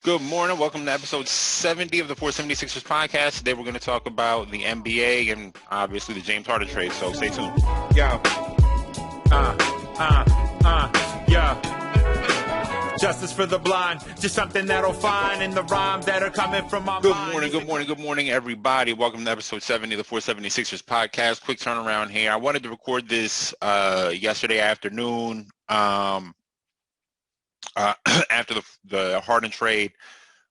Good morning. Welcome to episode 70 of the 476ers podcast. Today we're going to talk about the NBA and obviously the James Harden trade. So stay tuned. Yo. Yeah. Justice for the blind. Just something that'll find in the rhymes that are coming from my mind. Good morning, everybody. Welcome to episode 70 of the 476ers podcast. Quick turnaround here. I wanted to record this yesterday afternoon. After the Harden trade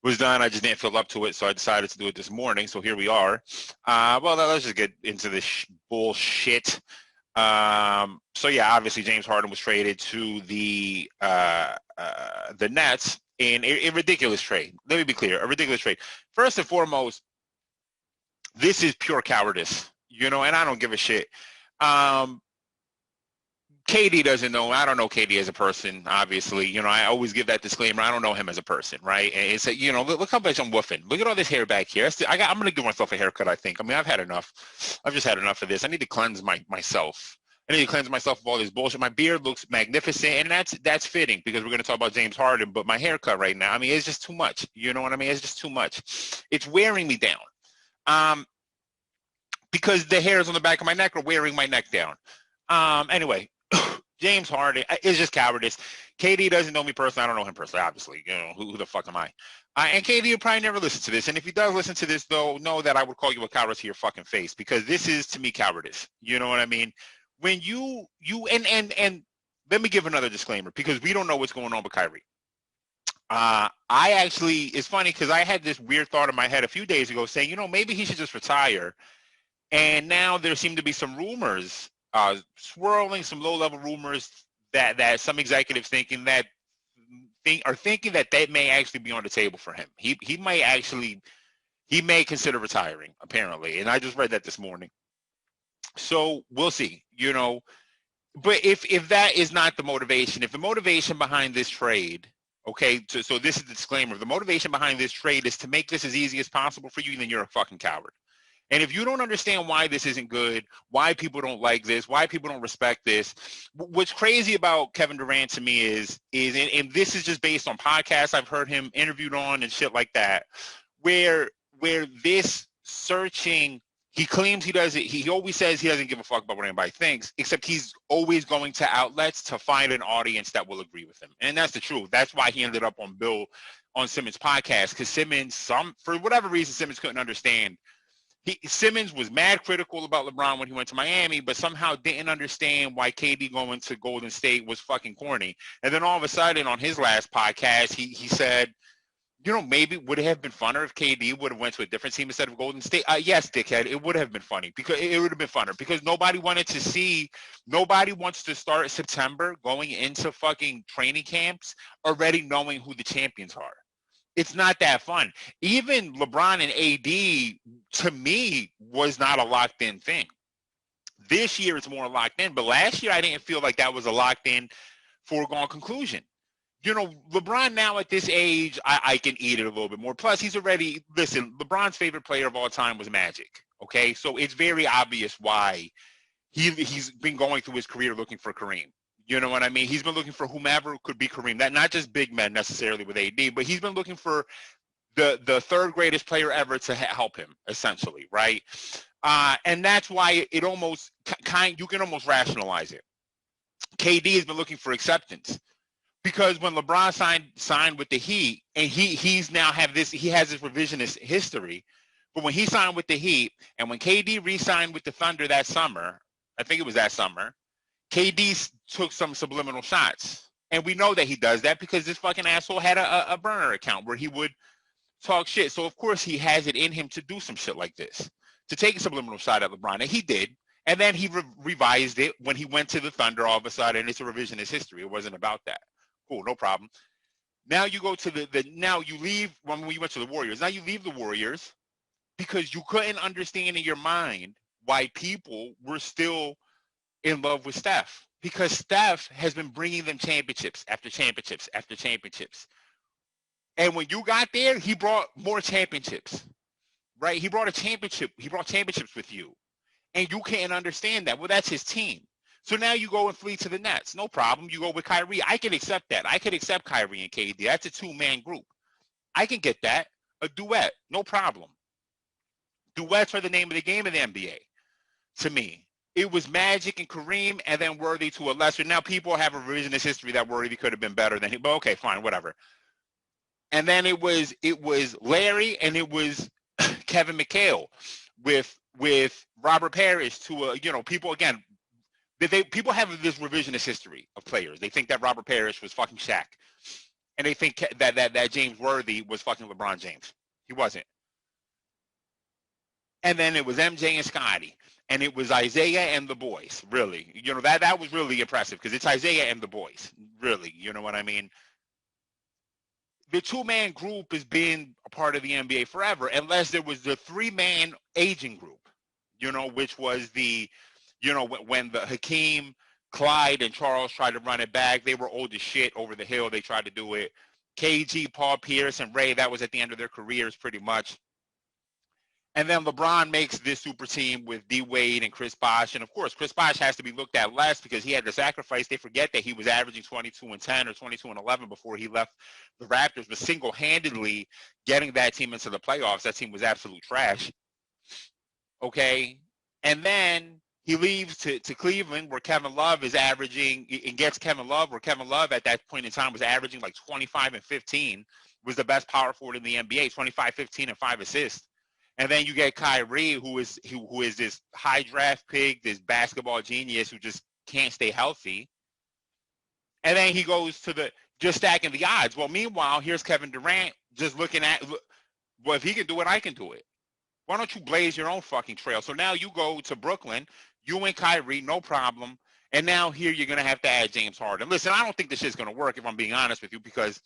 was done, I just didn't feel up to it, so I decided to do it this morning. So here we are. Well, let's just get into this bullshit. So yeah, obviously James Harden was traded to the Nets in a ridiculous trade. Let me be clear, a ridiculous trade. First and foremost, this is pure cowardice, and I don't give a shit. KD doesn't know. I don't know KD as a person, obviously. I always give that disclaimer. I don't know him as a person, right? And it's look how much I'm woofing. Look at all this hair back here. I'm going to give myself a haircut, I think. I mean, I've had enough. I've just had enough of this. I need to cleanse myself. I need to cleanse myself of all this bullshit. My beard looks magnificent, and that's fitting because we're going to talk about James Harden. But my haircut right now, I mean, it's just too much. You know what I mean? It's just too much. It's wearing me down. Because the hairs on the back of my neck are wearing my neck down. Anyway. James Harden is just cowardice. KD doesn't know me personally. I don't know him personally, obviously. Who the fuck am I? And KD will probably never listen to this. And if he does listen to this, though, know that I would call you a coward to your fucking face because this is, to me, cowardice. You know what I mean? When you and let me give another disclaimer because we don't know what's going on with Kyrie. It's funny because I had this weird thought in my head a few days ago saying, maybe he should just retire. And now there seem to be some rumors swirling, some low-level rumors that some executives thinking that may actually be on the table for him. He may consider retiring, apparently, and I just read that this morning. So we'll see, But if that is not the motivation, if the motivation behind this trade, okay, so this is the disclaimer: the motivation behind this trade is to make this as easy as possible for you, then you're a fucking coward. And if you don't understand why this isn't good, why people don't like this, why people don't respect this, what's crazy about Kevin Durant to me is and this is just based on podcasts I've heard him interviewed on and shit like that, where this searching, he claims he does it. He always says he doesn't give a fuck about what anybody thinks, except he's always going to outlets to find an audience that will agree with him. And that's the truth. That's why he ended up on Simmons' podcast, because Simmons, for whatever reason, Simmons couldn't understand. Simmons was mad critical about LeBron when he went to Miami, but somehow didn't understand why KD going to Golden State was fucking corny. And then all of a sudden on his last podcast, he said, maybe would it have been funner if KD would have went to a different team instead of Golden State? Yes, dickhead, it would have been funny because it would have been funner because nobody wants to start September going into fucking training camps already knowing who the champions are. It's not that fun. Even LeBron and AD, to me, was not a locked-in thing. This year, it's more locked in. But last year, I didn't feel like that was a locked-in, foregone conclusion. LeBron now at this age, I can eat it a little bit more. Plus, LeBron's favorite player of all time was Magic. Okay? So it's very obvious why he's been going through his career looking for Kareem. You know what I mean? He's been looking for whomever could be Kareem. That not just big men necessarily with AD, but he's been looking for the third greatest player ever to help him, essentially, right? And that's why it almost you can almost rationalize it. KD has been looking for acceptance because when LeBron signed with the Heat, and he's now has this revisionist history, but when he signed with the Heat and when KD re-signed with the Thunder that summer, I think it was that summer, KD took some subliminal shots. And we know that he does that because this fucking asshole had a burner account where he would talk shit. So, of course, he has it in him to do some shit like this, to take a subliminal shot at LeBron. And he did. And then he revised it when he went to the Thunder all of a sudden. It's a revisionist history. It wasn't about that. Cool, no problem. Now you go to now you leave when you went to the Warriors. Now you leave the Warriors because you couldn't understand in your mind why people were still in love with Steph, because Steph has been bringing them championships after championships after championships. And when you got there, he brought more championships, right? He brought championships with you. And you can't understand that. Well, that's his team. So now you go and flee to the Nets. No problem. You go with Kyrie. I can accept that. I can accept Kyrie and KD. That's a two-man group. I can get that. A duet, no problem. Duets are the name of the game in the NBA. To me, it was Magic and Kareem, and then Worthy to a lesser. Now people have a revisionist history that Worthy could have been better than him, but okay, fine, whatever. And then it was Larry and it was Kevin McHale with Robert Parrish to people again. People have this revisionist history of players. They think that Robert Parrish was fucking Shaq, and they think that James Worthy was fucking LeBron James. He wasn't. And then it was MJ and Scotty, and it was Isaiah and the boys. Really, that was really impressive because it's Isaiah and the boys. Really, you know what I mean? The two-man group has been a part of the NBA forever, unless there was the three-man aging group, which was when the Hakeem, Clyde, and Charles tried to run it back. They were old as shit over the hill. They tried to do it. KG, Paul Pierce, and Ray, that was at the end of their careers pretty much. And then LeBron makes this super team with D. Wade and Chris Bosh. And, of course, Chris Bosh has to be looked at less because he had to sacrifice. They forget that he was averaging 22-10 or 22-11 before he left the Raptors, but single-handedly getting that team into the playoffs. That team was absolute trash. Okay? And then he leaves to Cleveland where Kevin Love is averaging and gets Kevin Love, where Kevin Love at that point in time was averaging like 25 and 15, was the best power forward in the NBA, 25, 15, and 5 assists. And then you get Kyrie, who is this high draft pick, this basketball genius who just can't stay healthy. And then he goes to just stacking the odds. Well, meanwhile, here's Kevin Durant just looking at, well, if he can do it, I can do it. Why don't you blaze your own fucking trail? So now you go to Brooklyn, you and Kyrie, no problem. And now here you're going to have to add James Harden. Listen, I don't think this shit's going to work, if I'm being honest with you, because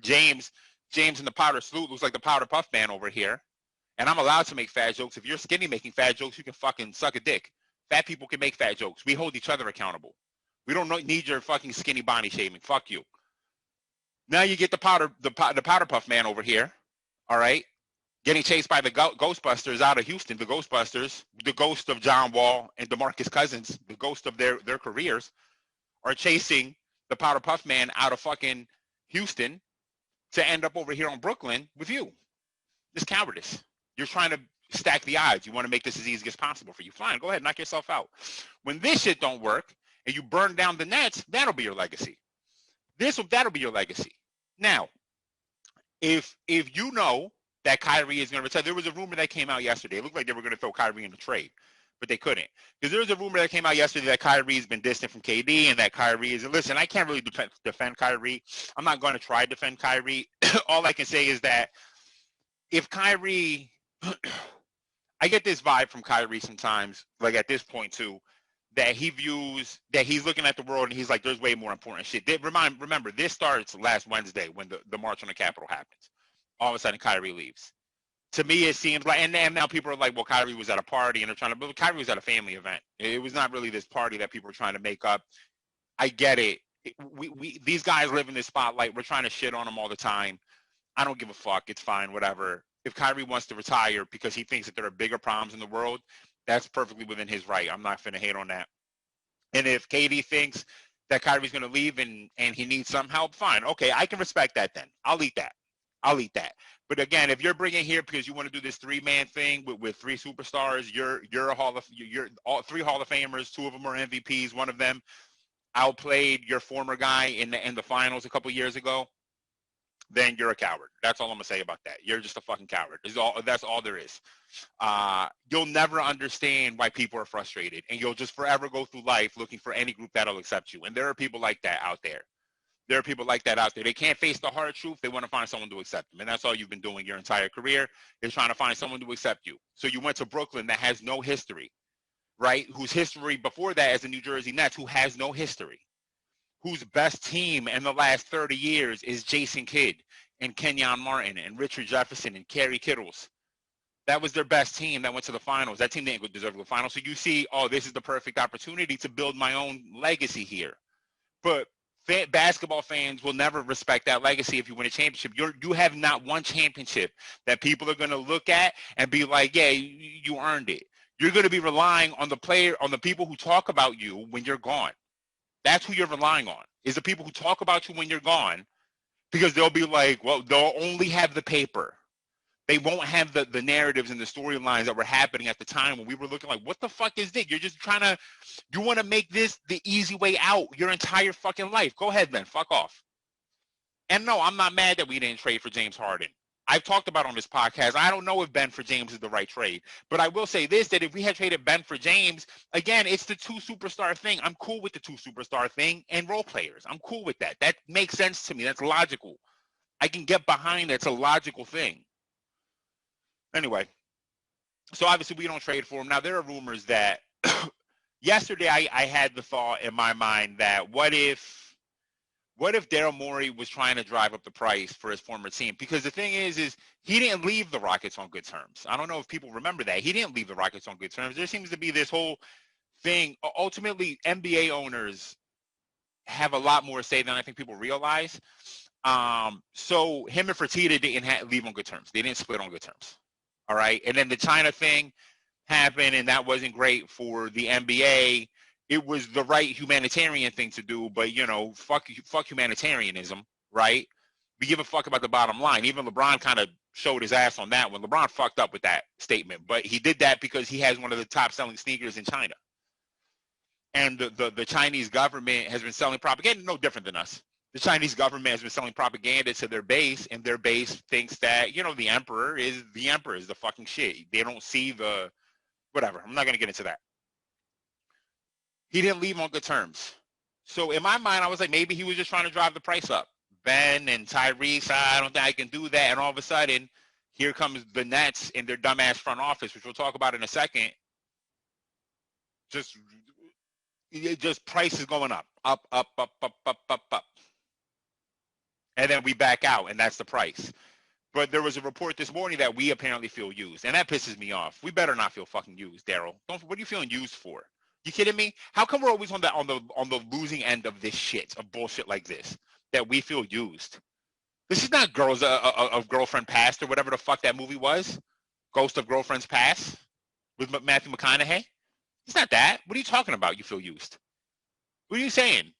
James in the powder salute looks like the powder puff man over here. And I'm allowed to make fat jokes. If you're skinny making fat jokes, you can fucking suck a dick. Fat people can make fat jokes. We hold each other accountable. We don't need your fucking skinny body shaming. Fuck you. Now you get the powder puff man over here. All right, getting chased by the Ghostbusters out of Houston. The Ghostbusters, the ghost of John Wall and DeMarcus Cousins, the ghost of their careers, are chasing the powder puff man out of fucking Houston to end up over here on Brooklyn with you. This cowardice. You're trying to stack the odds. You want to make this as easy as possible for you. Fine, go ahead, knock yourself out. When this shit don't work and you burn down the Nets, that'll be your legacy. That'll be your legacy. Now, if you know that Kyrie is going to retire, there was a rumor that came out yesterday. It looked like they were going to throw Kyrie in the trade, but they couldn't. Because there was a rumor that came out yesterday that Kyrie's been distant from KD and that Kyrie is, listen, I can't really defend Kyrie. I'm not going to try to defend Kyrie. All I can say is that if Kyrie, I get this vibe from Kyrie sometimes, like at this point too, that he views that he's looking at the world and he's like, there's way more important shit. Remember, this starts last Wednesday when the March on the Capitol happens. All of a sudden, Kyrie leaves. To me, it seems like, and now people are like, well, Kyrie was at a party and they're trying to, but Kyrie was at a family event. It was not really this party that people were trying to make up. I get it. These guys live in this spotlight. We're trying to shit on them all the time. I don't give a fuck. It's fine, whatever. If Kyrie wants to retire because he thinks that there are bigger problems in the world, that's perfectly within his right. I'm not going to hate on that. And if KD thinks that Kyrie's going to leave and he needs some help, fine. Okay, I can respect that then. I'll eat that. But again, if you're bringing here because you want to do this three-man thing with three superstars, you're all three Hall of Famers, two of them are MVPs, one of them outplayed your former guy in the finals a couple years ago, then you're a coward. That's all I'm gonna say about that. You're just a fucking coward. That's all there is. You'll never understand why people are frustrated, and you'll just forever go through life looking for any group that'll accept you. And there are people like that out there. They can't face the hard truth. They want to find someone to accept them, and that's all you've been doing your entire career is trying to find someone to accept you. So you went to Brooklyn that has no history, right? Whose history before that as the New Jersey Nets, who has no history. Whose best team in the last 30 years is Jason Kidd and Kenyon Martin and Richard Jefferson and Kerry Kittles. That was their best team that went to the finals. That team didn't deserve the finals. So you see, oh, this is the perfect opportunity to build my own legacy here. But basketball fans will never respect that legacy if you win a championship. You have not one championship that people are going to look at and be like, yeah, you earned it. You're going to be relying on the people who talk about you when you're gone. That's who you're relying on, is the people who talk about you when you're gone, Because they'll be like, well, they'll only have the paper. They won't have the narratives and the storylines that were happening at the time when we were looking like, what the fuck is this? You're just you want to make this the easy way out your entire fucking life. Go ahead then, fuck off. And no, I'm not mad that we didn't trade for James Harden. I've talked about on this podcast, I don't know if Ben for James is the right trade. But I will say this, that if we had traded Ben for James, again, it's the 2 superstar thing. I'm cool with the 2 superstar thing and role players. I'm cool with that. That makes sense to me. That's logical. I can get behind that. It's a logical thing. Anyway, so obviously we don't trade for him. Now, there are rumors that yesterday I had the thought in my mind that what if Daryl Morey was trying to drive up the price for his former team? Because the thing is he didn't leave the Rockets on good terms. I don't know if people remember that. He didn't leave the Rockets on good terms. There seems to be this whole thing. Ultimately, NBA owners have a lot more say than I think people realize. So him and Fertitta didn't leave on good terms. They didn't split on good terms. All right. And then the China thing happened, and that wasn't great for the NBA. It was the right humanitarian thing to do, but, fuck humanitarianism, right? We give a fuck about the bottom line. Even LeBron kind of showed his ass on that one. LeBron fucked up with that statement, but he did that because he has one of the top-selling sneakers in China. And the Chinese government has been selling propaganda, no different than us. The Chinese government has been selling propaganda to their base, and their base thinks that, the emperor is the fucking shit. They don't see the whatever. I'm not going to get into that. He didn't leave on good terms. So in my mind, I was like, maybe he was just trying to drive the price up. Ben and Tyrese, I don't think I can do that. And all of a sudden, here comes the Nets in their dumbass front office, which we'll talk about in a second. Just price is going up. Up. And then we back out, and that's the price. But there was a report this morning that we apparently feel used, and that pisses me off. We better not feel fucking used, Daryl. What are you feeling used for? You kidding me? How come we're always on the losing end of this shit, of bullshit like this, that we feel used? This is not Girls of Girlfriend Past or whatever the fuck that movie was. Ghost of Girlfriend's Past with Matthew McConaughey. It's not that. What are you talking about? You feel used? What are you saying?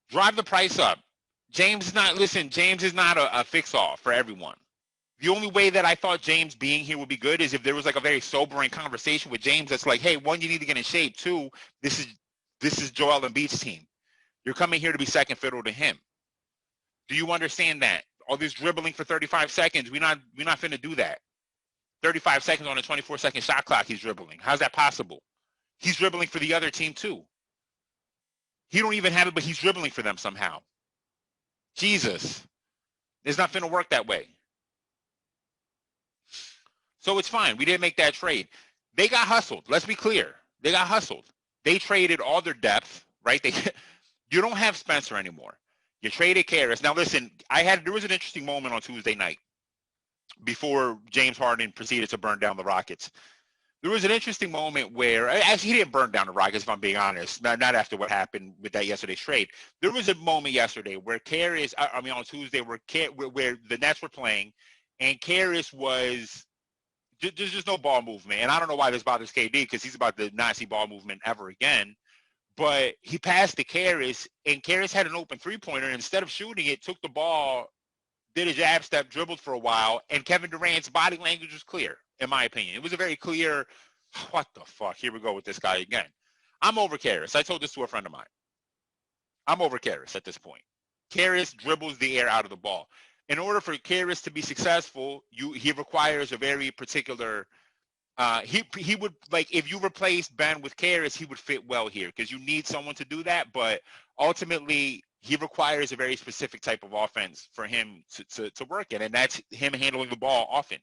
Drive the price up. James is not a fix-all for everyone. The only way that I thought James being here would be good is if there was like a very sobering conversation with James that's like, hey, 1, you need to get in shape. 2, this is Joel Embiid's team. You're coming here to be second fiddle to him. Do you understand that? All this dribbling for 35 seconds, we're not finna do that. 35 seconds on a 24-second shot clock he's dribbling. How's that possible? He's dribbling for the other team too. He don't even have it, but he's dribbling for them somehow. Jesus. It's not finna work that way. So it's fine. We didn't make that trade. They got hustled. Let's be clear. They got hustled. They traded all their depth, right? You don't have Spencer anymore. You traded Karras. Now listen, there was an interesting moment on Tuesday night before James Harden proceeded to burn down the Rockets. There was an interesting moment where, actually he didn't burn down the Rockets, if I'm being honest, not after what happened with that yesterday's trade. There was a moment yesterday where on Tuesday, where the Nets were playing, and Karras was, there's just no ball movement. And I don't know why this bothers KD, because he's about to not see ball movement ever again. But he passed to Karras, and Karras had an open three-pointer, and instead of shooting it, took the ball, did a jab step, dribbled for a while, and Kevin Durant's body language was clear, in my opinion. It was a very clear, what the fuck, here we go with this guy again. I'm over Karras. I told this to a friend of mine. I'm over Karras at this point. Karras dribbles the air out of the ball. In order for Karras to be successful, he requires a very particular, he would, like, if you replaced Ben with Karras, he would fit well here, because you need someone to do that, but ultimately, he requires a very specific type of offense for him to work in, and that's him handling the ball often.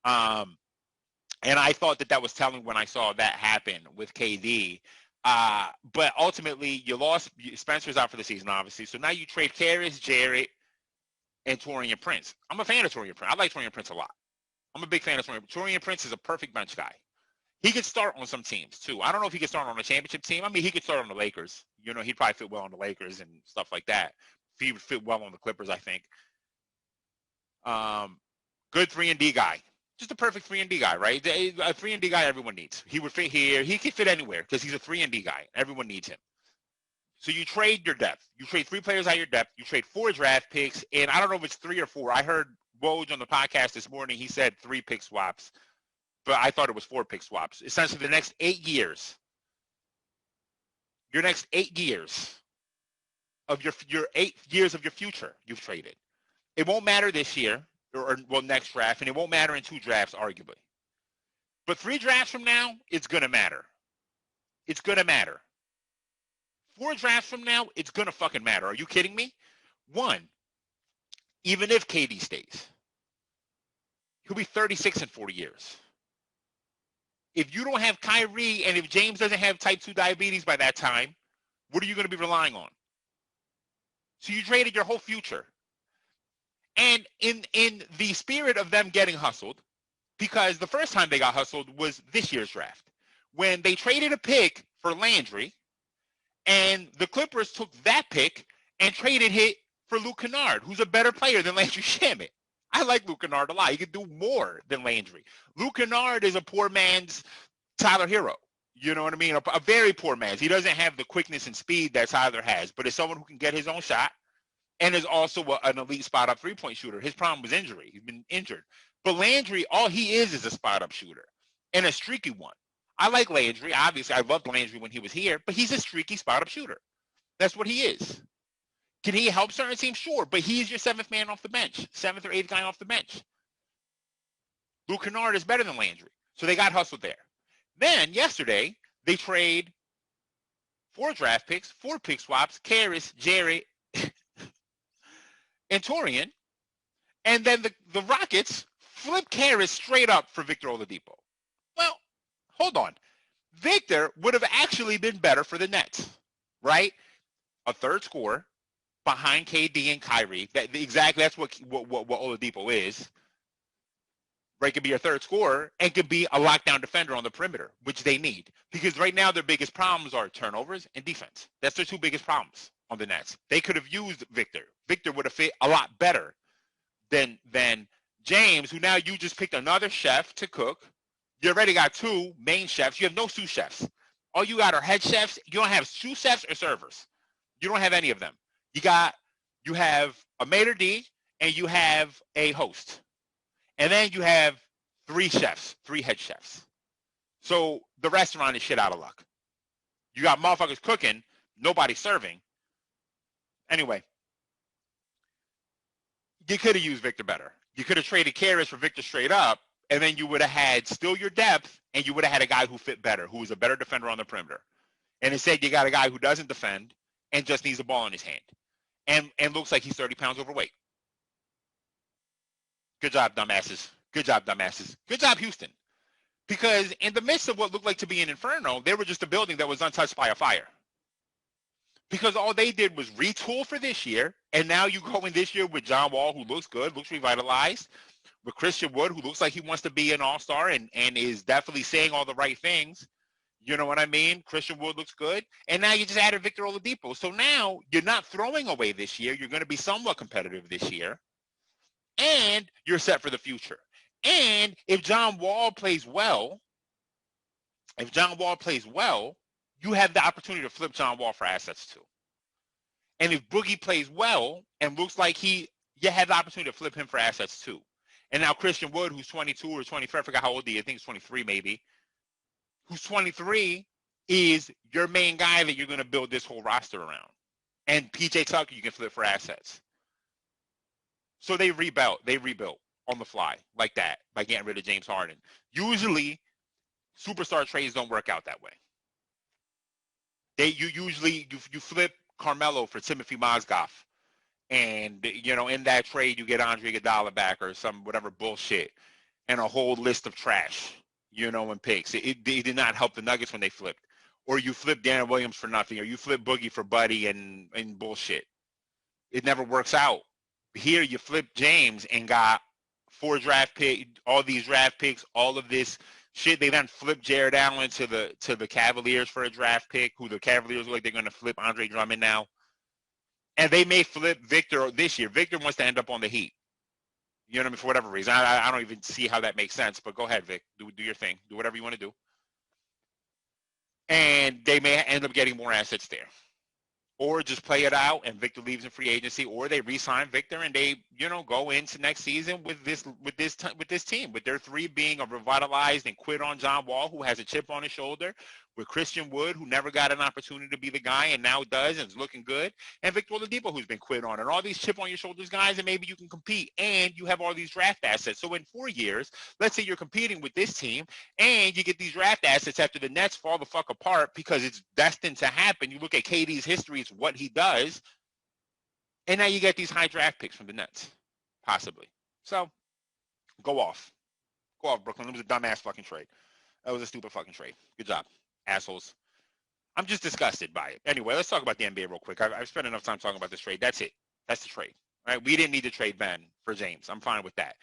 And I thought that was telling when I saw that happen with KD. But ultimately, you lost. Spencer's out for the season, obviously. So now you trade Karras, Jarrett, and Taurean Prince. I'm a fan of Taurean Prince. I like Taurean Prince a lot. I'm a big fan of Taurean. Taurean Prince is a perfect bench guy. He could start on some teams, too. I don't know if he could start on a championship team. I mean, he could start on the Lakers. He'd probably fit well on the Lakers and stuff like that. He would fit well on the Clippers, I think. Good 3-and-D guy. Just a perfect 3-and-D guy, right? A 3-and-D guy everyone needs. He would fit here. He could fit anywhere because he's a 3-and-D guy. Everyone needs him. So you trade your depth. You trade 3 players out of your depth. You trade 4 draft picks, and I don't know if it's 3 or 4. I heard Woj on the podcast this morning. He said 3 pick swaps, but I thought it was 4 pick swaps. Essentially, the next 8 years, your next 8 years of your 8 years of your future, you've traded. It won't matter this year or next draft, and it won't matter in 2 drafts, arguably. But 3 drafts from now, it's gonna matter. It's gonna matter. 4 drafts from now, it's gonna fucking matter. Are you kidding me? 1, even if KD stays, he'll be 36 in 4 years. If you don't have Kyrie and if James doesn't have type 2 diabetes by that time, what are you going to be relying on? So you traded your whole future. And in the spirit of them getting hustled, because the first time they got hustled was this year's draft, when they traded a pick for Landry, and the Clippers took that pick and traded it for Luke Kennard, who's a better player than Landry Shamet. I like Luke Kennard a lot. He can do more than Landry. Luke Kennard is a poor man's Tyler Hero. You know what I mean? A very poor man's. He doesn't have the quickness and speed that Tyler has, but is someone who can get his own shot and is also an elite spot-up three-point shooter. His problem was injury. He's been injured. But Landry, all he is a spot-up shooter and a streaky one. I like Landry. Obviously, I loved Landry when he was here, but he's a streaky spot-up shooter. That's what he is. Can he help certain teams? Sure, but he's your 7th man off the bench, 7th or 8th guy off the bench. Luke Kennard is better than Landry, so they got hustled there. Then, yesterday, they trade 4 draft picks, 4 pick swaps, Karras, Jerry, and Torian, and then the Rockets flip Karras straight up for Victor Oladipo. Well, hold on. Victor would have actually been better for the Nets, right? A third scorer behind KD and Kyrie. That's what Oladipo is. Right, could be your third scorer and could be a lockdown defender on the perimeter, which they need. Because right now their biggest problems are turnovers and defense. That's their 2 biggest problems on the Nets. They could have used Victor. Victor would have fit a lot better than James, who now you just picked another chef to cook. You already got 2 main chefs. You have no sous chefs. All you got are head chefs. You don't have sous chefs or servers. You don't have any of them. You have a maitre d' and you have a host. And then you have 3 chefs, 3 head chefs. So the restaurant is shit out of luck. You got motherfuckers cooking, nobody serving. Anyway, you could have used Victor better. You could have traded Karras for Victor straight up, and then you would have had still your depth, and you would have had a guy who fit better, who was a better defender on the perimeter. And instead, you got a guy who doesn't defend and just needs the ball in his hand, and looks like he's 30 pounds overweight. Good job, dumbasses. Good job, dumbasses. Good job, Houston. Because in the midst of what looked like to be an inferno, they were just a building that was untouched by a fire. Because all they did was retool for this year, and now you go in this year with John Wall, who looks good, looks revitalized, with Christian Wood, who looks like he wants to be an all-star and is definitely saying all the right things. You know what I mean? Christian Wood looks good. And now you just added Victor Oladipo. So now you're not throwing away this year. You're going to be somewhat competitive this year. And you're set for the future. And if John Wall plays well, you have the opportunity to flip John Wall for assets too. And if Boogie plays well and looks like you have the opportunity to flip him for assets too. And now Christian Wood, who's 22 or 23, I forgot how old he is, I think he's 23 maybe, who's 23, is your main guy that you're going to build this whole roster around. And PJ Tucker you can flip for assets. So they rebuilt on the fly like that by getting rid of James Harden. Usually, superstar trades don't work out that way. You flip Carmelo for Timothy Mozgov, and in that trade you get Andre Iguodala back or some whatever bullshit, and a whole list of trash, and picks. It did not help the Nuggets when they flipped. Or you flip Darren Williams for nothing, or you flip Boogie for Buddy and bullshit. It never works out. Here you flip James and got 4 draft picks, all these draft picks, all of this shit. They then flip Jared Allen to the Cavaliers for a draft pick, who the Cavaliers look like they're going to flip Andre Drummond now. And they may flip Victor this year. Victor wants to end up on the Heat. You know what I mean? For whatever reason. I don't even see how that makes sense, but go ahead, Vic. Do your thing. Do whatever you want to do. And they may end up getting more assets there. or just play it out and Victor leaves in free agency, or they re-sign Victor and they, go into next season with this team, with their three being a revitalized and quit on John Wall, who has a chip on his shoulder, with Christian Wood, who never got an opportunity to be the guy and now does and is looking good, and Victor Oladipo, who's been quit on, and all these chip on your shoulders guys, and maybe you can compete, and you have all these draft assets. So in 4 years, let's say you're competing with this team, and you get these draft assets after the Nets fall the fuck apart because it's destined to happen. You look at KD's history, it's what he does, and now you get these high draft picks from the Nets, possibly. So go off, Brooklyn. It was a dumbass fucking trade. That was a stupid fucking trade. Good job, assholes. I'm just disgusted by it. Anyway, let's talk about the NBA real quick. I've spent enough time talking about this trade. That's it. That's the trade. All right, we didn't need to trade Ben for James. I'm fine with that.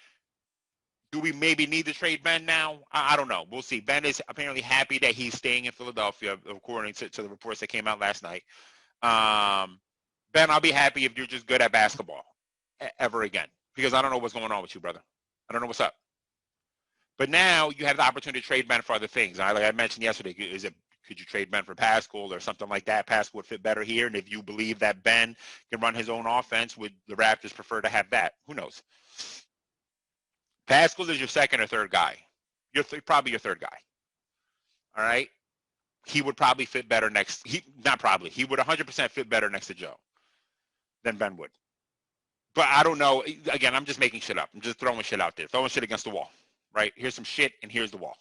Do we maybe need to trade Ben now? I don't know. We'll see. Ben is apparently happy that he's staying in Philadelphia, according to the reports that came out last night. Ben, I'll be happy if you're just good at basketball ever again, because I don't know what's going on with you, brother. I don't know what's up. But now you have the opportunity to trade Ben for other things. Like I mentioned yesterday, could you trade Ben for Pascal or something like that? Pascal would fit better here. And if you believe that Ben can run his own offense, would the Raptors prefer to have that? Who knows? Pascal is your second or third guy. Probably your third guy. All right? He would probably fit better he would 100% fit better next to Joe than Ben would. But I don't know. Again, I'm just making shit up. I'm just throwing shit out there. Throwing shit against the wall. Right? Here's some shit, and here's the wall.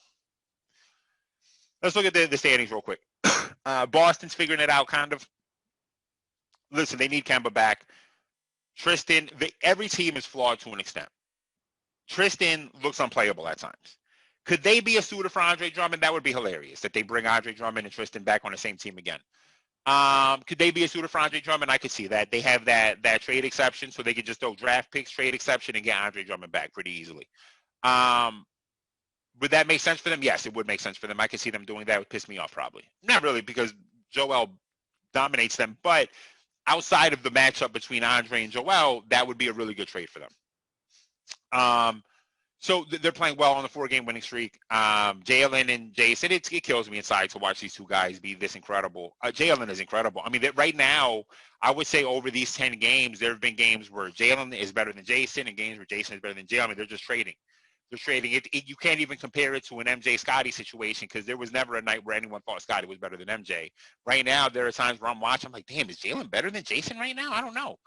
Let's look at the standings real quick. Boston's figuring it out, kind of. Listen, they need Kemba back. Tristan, every team is flawed to an extent. Tristan looks unplayable at times. Could they be a suitor for Andre Drummond? That would be hilarious, that they bring Andre Drummond and Tristan back on the same team again. Could they be a suitor for Andre Drummond? I could see that. They have that trade exception, so they could just throw draft picks, trade exception, and get Andre Drummond back pretty easily. Would that make sense for them? Yes, it would make sense for them. I could see them doing that. It would piss me off probably. Not really, because Joel dominates them, but outside of the matchup between Andre and Joel, that would be a really good trade for them. So they're playing well on the 4-game winning streak. Jalen and Jason, it kills me inside to watch these two guys be this incredible. Jalen is incredible. I mean, right now, I would say over these 10 games, there have been games where Jalen is better than Jason and games where Jason is better than Jalen. I mean, they're just trading. They're trading it. You can't even compare it to an MJ Scotty situation, because there was never a night where anyone thought Scotty was better than MJ. Right now, there are times where I'm watching, I'm like, damn, is Jalen better than Jason right now? I don't know.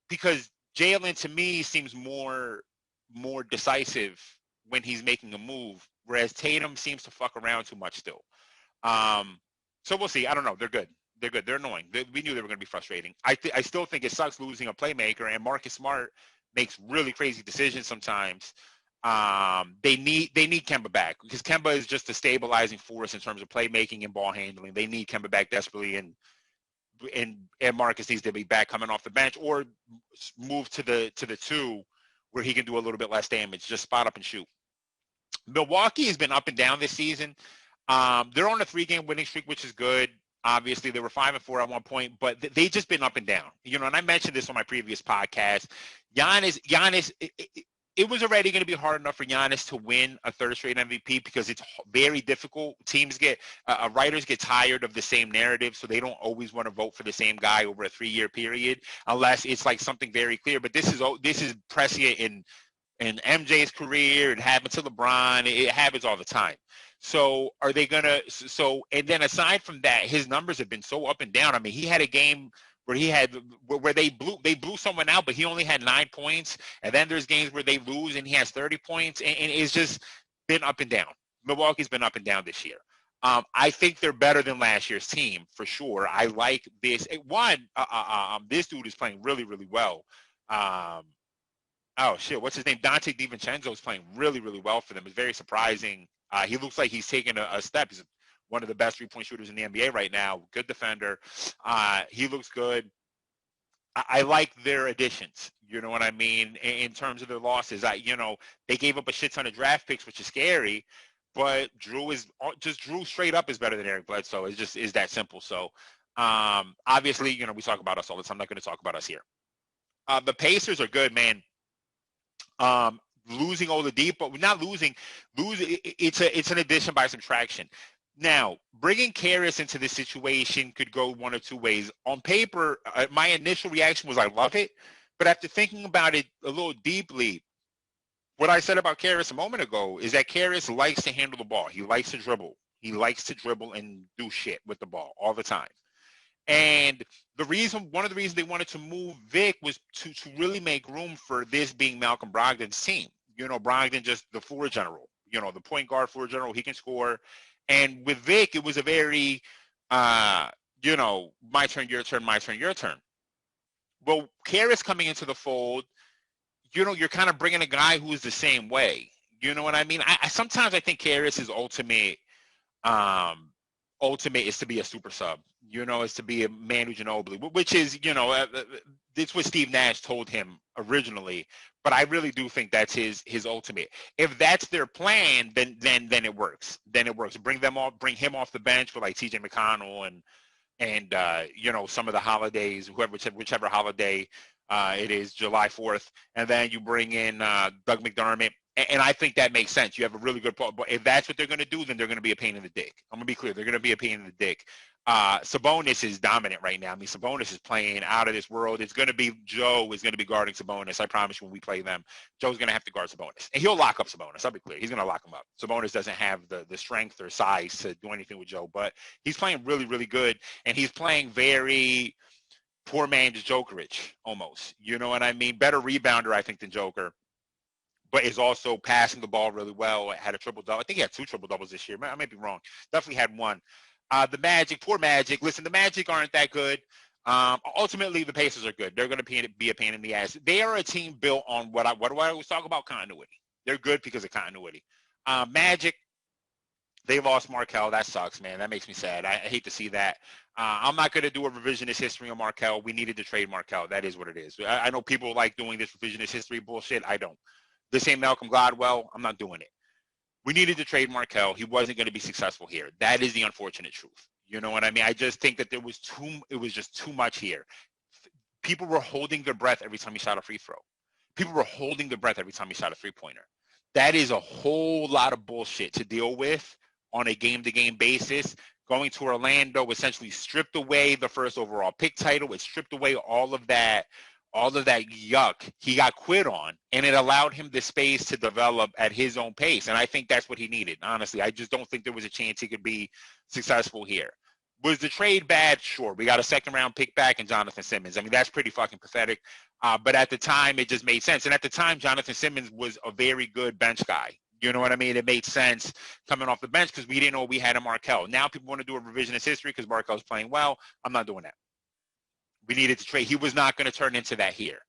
Because Jalen, to me, seems more decisive when he's making a move, whereas Tatum seems to fuck around too much still. So we'll see. I don't know. They're good. They're annoying. We knew they were going to be frustrating. I still think it sucks losing a playmaker, and Marcus Smart makes really crazy decisions sometimes. They need Kemba back, because Kemba is just a stabilizing force in terms of playmaking and ball handling. They need Kemba back desperately, and Marcus needs to be back coming off the bench, or move to the 2 where he can do a little bit less damage, just spot up and shoot. Milwaukee has been up and down this season. They're on a 3-game winning streak, which is good. Obviously, they were 5-4 at one point, but they've just been up and down. And I mentioned this on my previous podcast. Giannis, it was already going to be hard enough for Giannis to win a third straight MVP, because it's very difficult. Writers get tired of the same narrative, so they don't always want to vote for the same guy over a 3-year period, unless it's like something very clear. But this is prescient in MJ's career. It happened to LeBron. It happens all the time. So are they gonna? And then aside from that, his numbers have been so up and down. I mean, he had a game where they blew someone out, but he only had 9 points. And then there's games where they lose and he has 30 points, and it's just been up and down. Milwaukee's been up and down this year. I think they're better than last year's team for sure. I like this. This dude is playing really, really well. Oh shit, what's his name? Dante Divanchenzo is playing really, really well for them. It's very surprising. He looks like he's taken a step. He's one of the best 3-point shooters in the NBA right now. Good defender. He looks good. I like their additions. You know what I mean? In terms of their losses, they gave up a shit ton of draft picks, which is scary. But Drew straight up is better than Eric Bledsoe. It's just is that simple. So obviously, we talk about us all the time. I'm not going to talk about us here. The Pacers are good, man. Losing Oladipo, not losing. It's an addition by subtraction. Now, bringing Karras into this situation could go one or two ways. On paper, my initial reaction was I love it, but after thinking about it a little deeply, what I said about Karras a moment ago is that Karras likes to handle the ball. He likes to dribble. He likes to dribble and do shit with the ball all the time. And one of the reasons they wanted to move Vic was to really make room for this being Malcolm Brogdon's team. Brogdon just the floor general, the point guard floor general. He can score. And with Vic, it was a very, my turn, your turn, my turn, your turn. Well, Karras coming into the fold, you're kind of bringing a guy who is the same way. You know what I mean? I sometimes I think Karras' ultimate is to be a super sub. Is to be a Manu Ginobili, which is, it's what Steve Nash told him originally. But I really do think that's his ultimate. If that's their plan, then it works. Then it works. Bring him off the bench with like TJ McConnell and some of the holidays, whichever holiday it is, July 4th, and then you bring in Doug McDermott. And I think that makes sense. You have a really good point. But if that's what they're going to do, then they're going to be a pain in the dick. I'm going to be clear. They're going to be a pain in the dick. Sabonis is dominant right now. I mean, Sabonis is playing out of this world. Joe is going to be guarding Sabonis. I promise you when we play them, Joe's going to have to guard Sabonis. And he'll lock up Sabonis. I'll be clear. He's going to lock him up. Sabonis doesn't have the strength or size to do anything with Joe. But he's playing really, really good. And he's playing very poor man's Jokerich almost. You know what I mean? Better rebounder, I think, than Joker. But is also passing the ball really well. Had a triple-double. I think he had 2 triple-doubles this year. I might be wrong. Definitely had 1. The Magic, poor Magic. Listen, the Magic aren't that good. Ultimately, the Pacers are good. They're going to be a pain in the ass. They are a team built on what do I always talk about? Continuity. They're good because of continuity. Magic, they lost Markelle. That sucks, man. That makes me sad. I hate to see that. I'm not going to do a revisionist history on Markelle. We needed to trade Markelle. That is what it is. I know people like doing this revisionist history bullshit. I don't. This ain't Malcolm Gladwell. I'm not doing it. We needed to trade Markelle. He wasn't going to be successful here. That is the unfortunate truth. You know what I mean? I just think that it was just too much here. People were holding their breath every time he shot a free throw. People were holding their breath every time he shot a three-pointer. That is a whole lot of bullshit to deal with on a game-to-game basis. Going to Orlando essentially stripped away the first overall pick title. It stripped away all of that yuck he got quit on, and it allowed him the space to develop at his own pace. And I think that's what he needed. Honestly, I just don't think there was a chance he could be successful here. Was the trade bad? Sure. We got a second-round pick back and Jonathan Simmons. I mean, that's pretty fucking pathetic. But at the time, it just made sense. And at the time, Jonathan Simmons was a very good bench guy. You know what I mean? It made sense coming off the bench because we didn't know we had a Markelle. Now people want to do a revisionist history because Markelle's playing well. I'm not doing that. We needed to trade. He was not going to turn into that here.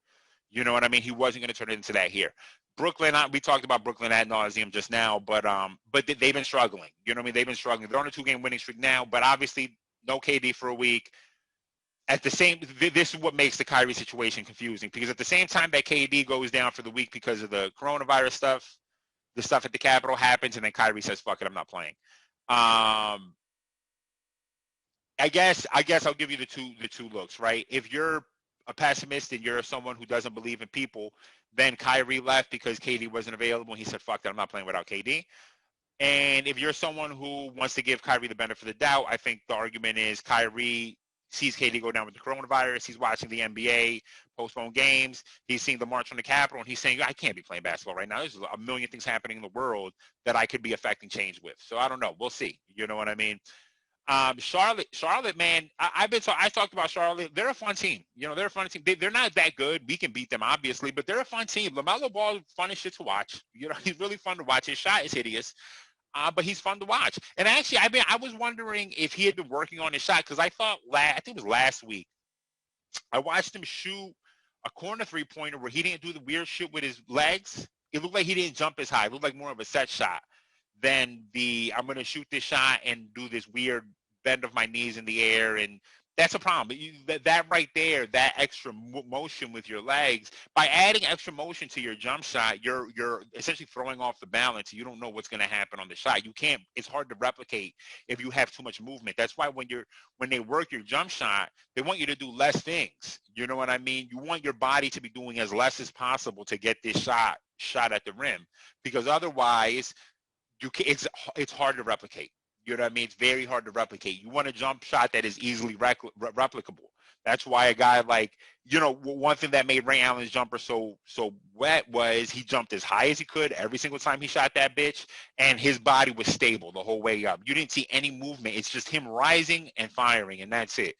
You know what I mean? He wasn't going to turn into that here. Brooklyn, we talked about Brooklyn ad nauseum just now, but they've been struggling. You know what I mean? They've been struggling. They're on a 2-game winning streak now, but obviously no KD for a week. This is what makes the Kyrie situation confusing, because at the same time that KD goes down for the week because of the coronavirus stuff, the stuff at the Capitol happens, and then Kyrie says, fuck it, I'm not playing. I guess I'll give you the two looks, right? If you're a pessimist and you're someone who doesn't believe in people, then Kyrie left because KD wasn't available, and he said, fuck that, I'm not playing without KD. And if you're someone who wants to give Kyrie the benefit of the doubt, I think the argument is Kyrie sees KD go down with the coronavirus. He's watching the NBA postpone games. He's seeing the march on the Capitol, and he's saying, I can't be playing basketball right now. There's a million things happening in the world that I could be affecting change with. So I don't know. We'll see. You know what I mean? Charlotte, man, I talked about Charlotte. They're a fun team. You know, they're a fun team. They're not that good. We can beat them, obviously, but they're a fun team. LaMelo Ball is fun as shit to watch. You know, he's really fun to watch. His shot is hideous, but he's fun to watch. And actually, I was wondering if he had been working on his shot, because I thought, I think it was last week, I watched him shoot a corner three-pointer where he didn't do the weird shit with his legs. It looked like he didn't jump as high. It looked like more of a set shot than I'm going to shoot this shot and do this weird bend of my knees in the air, and that's a problem. That right there, that extra motion with your legs, by adding extra motion to your jump shot, you're essentially throwing off the balance. You don't know what's going to happen on the shot. You can't. It's hard to replicate if you have too much movement. That's why when they work your jump shot, they want you to do less things. You know what I mean? You want your body to be doing as less as possible to get this shot at the rim, because otherwise it's hard to replicate. You know what I mean? It's very hard to replicate. You want a jump shot that is easily replicable. That's why a guy like, one thing that made Ray Allen's jumper so wet was he jumped as high as he could every single time he shot that bitch, and his body was stable the whole way up. You didn't see any movement. It's just him rising and firing, and that's it.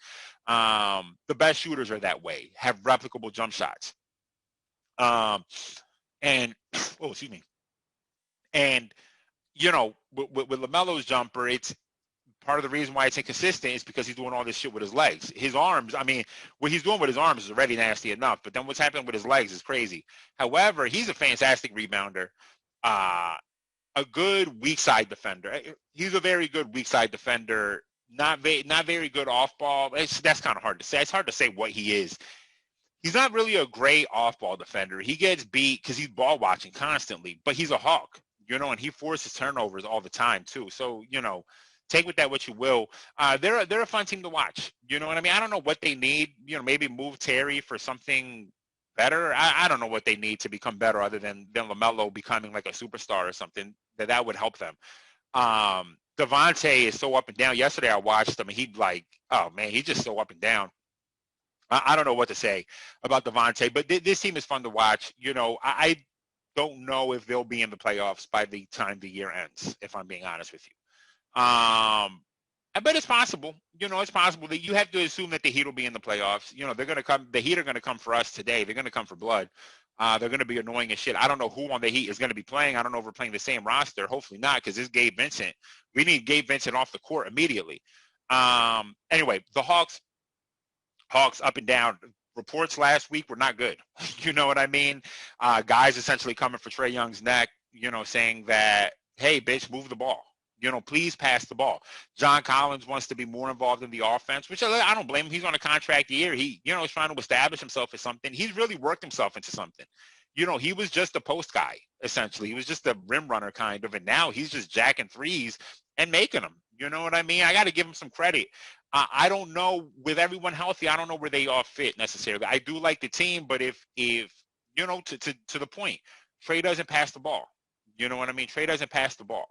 The best shooters are that way, have replicable jump shots. And oh, excuse me. And with LaMelo's jumper, it's part of the reason why it's inconsistent is because he's doing all this shit with his legs. His arms, I mean, what he's doing with his arms is already nasty enough, but then what's happening with his legs is crazy. However, he's a fantastic rebounder, a good weak side defender. He's a very good weak side defender, not very good off ball. That's kind of hard to say. It's hard to say what he is. He's not really a great off ball defender. He gets beat because he's ball watching constantly, but he's a hawk, and he forces turnovers all the time too. So, take with that what you will. They're a fun team to watch. You know what I mean? I don't know what they need. Maybe move Terry for something better. I don't know what they need to become better other than LaMelo becoming like a superstar or something. That would help them. Devontae is so up and down. Yesterday I watched him and he's just so up and down. I don't know what to say about Devontae, but this team is fun to watch. I don't know if they'll be in the playoffs by the time the year ends, if I'm being honest with you. I bet it's possible. It's possible that you have to assume that the Heat will be in the playoffs. They're going to come. The Heat are going to come for us today. They're going to come for blood. They're going to be annoying as shit. I don't know who on the Heat is going to be playing. I don't know if we're playing the same roster. Hopefully not, because this Gabe Vincent. We need Gabe Vincent off the court immediately. Anyway, the Hawks up and down. Reports last week were not good. You know what I mean? Guys essentially coming for Trae Young's neck, saying that, hey, bitch, move the ball. Please pass the ball. John Collins wants to be more involved in the offense, which I don't blame him. He's on a contract year. He, is trying to establish himself as something. He's really worked himself into something. He was just a post guy, essentially. He was just a rim runner kind of, and now he's just jacking threes and making them. You know what I mean? I got to give him some credit. I don't know, with everyone healthy, I don't know where they all fit necessarily. I do like the team, but if to the point, Trae doesn't pass the ball. You know what I mean? Trae doesn't pass the ball.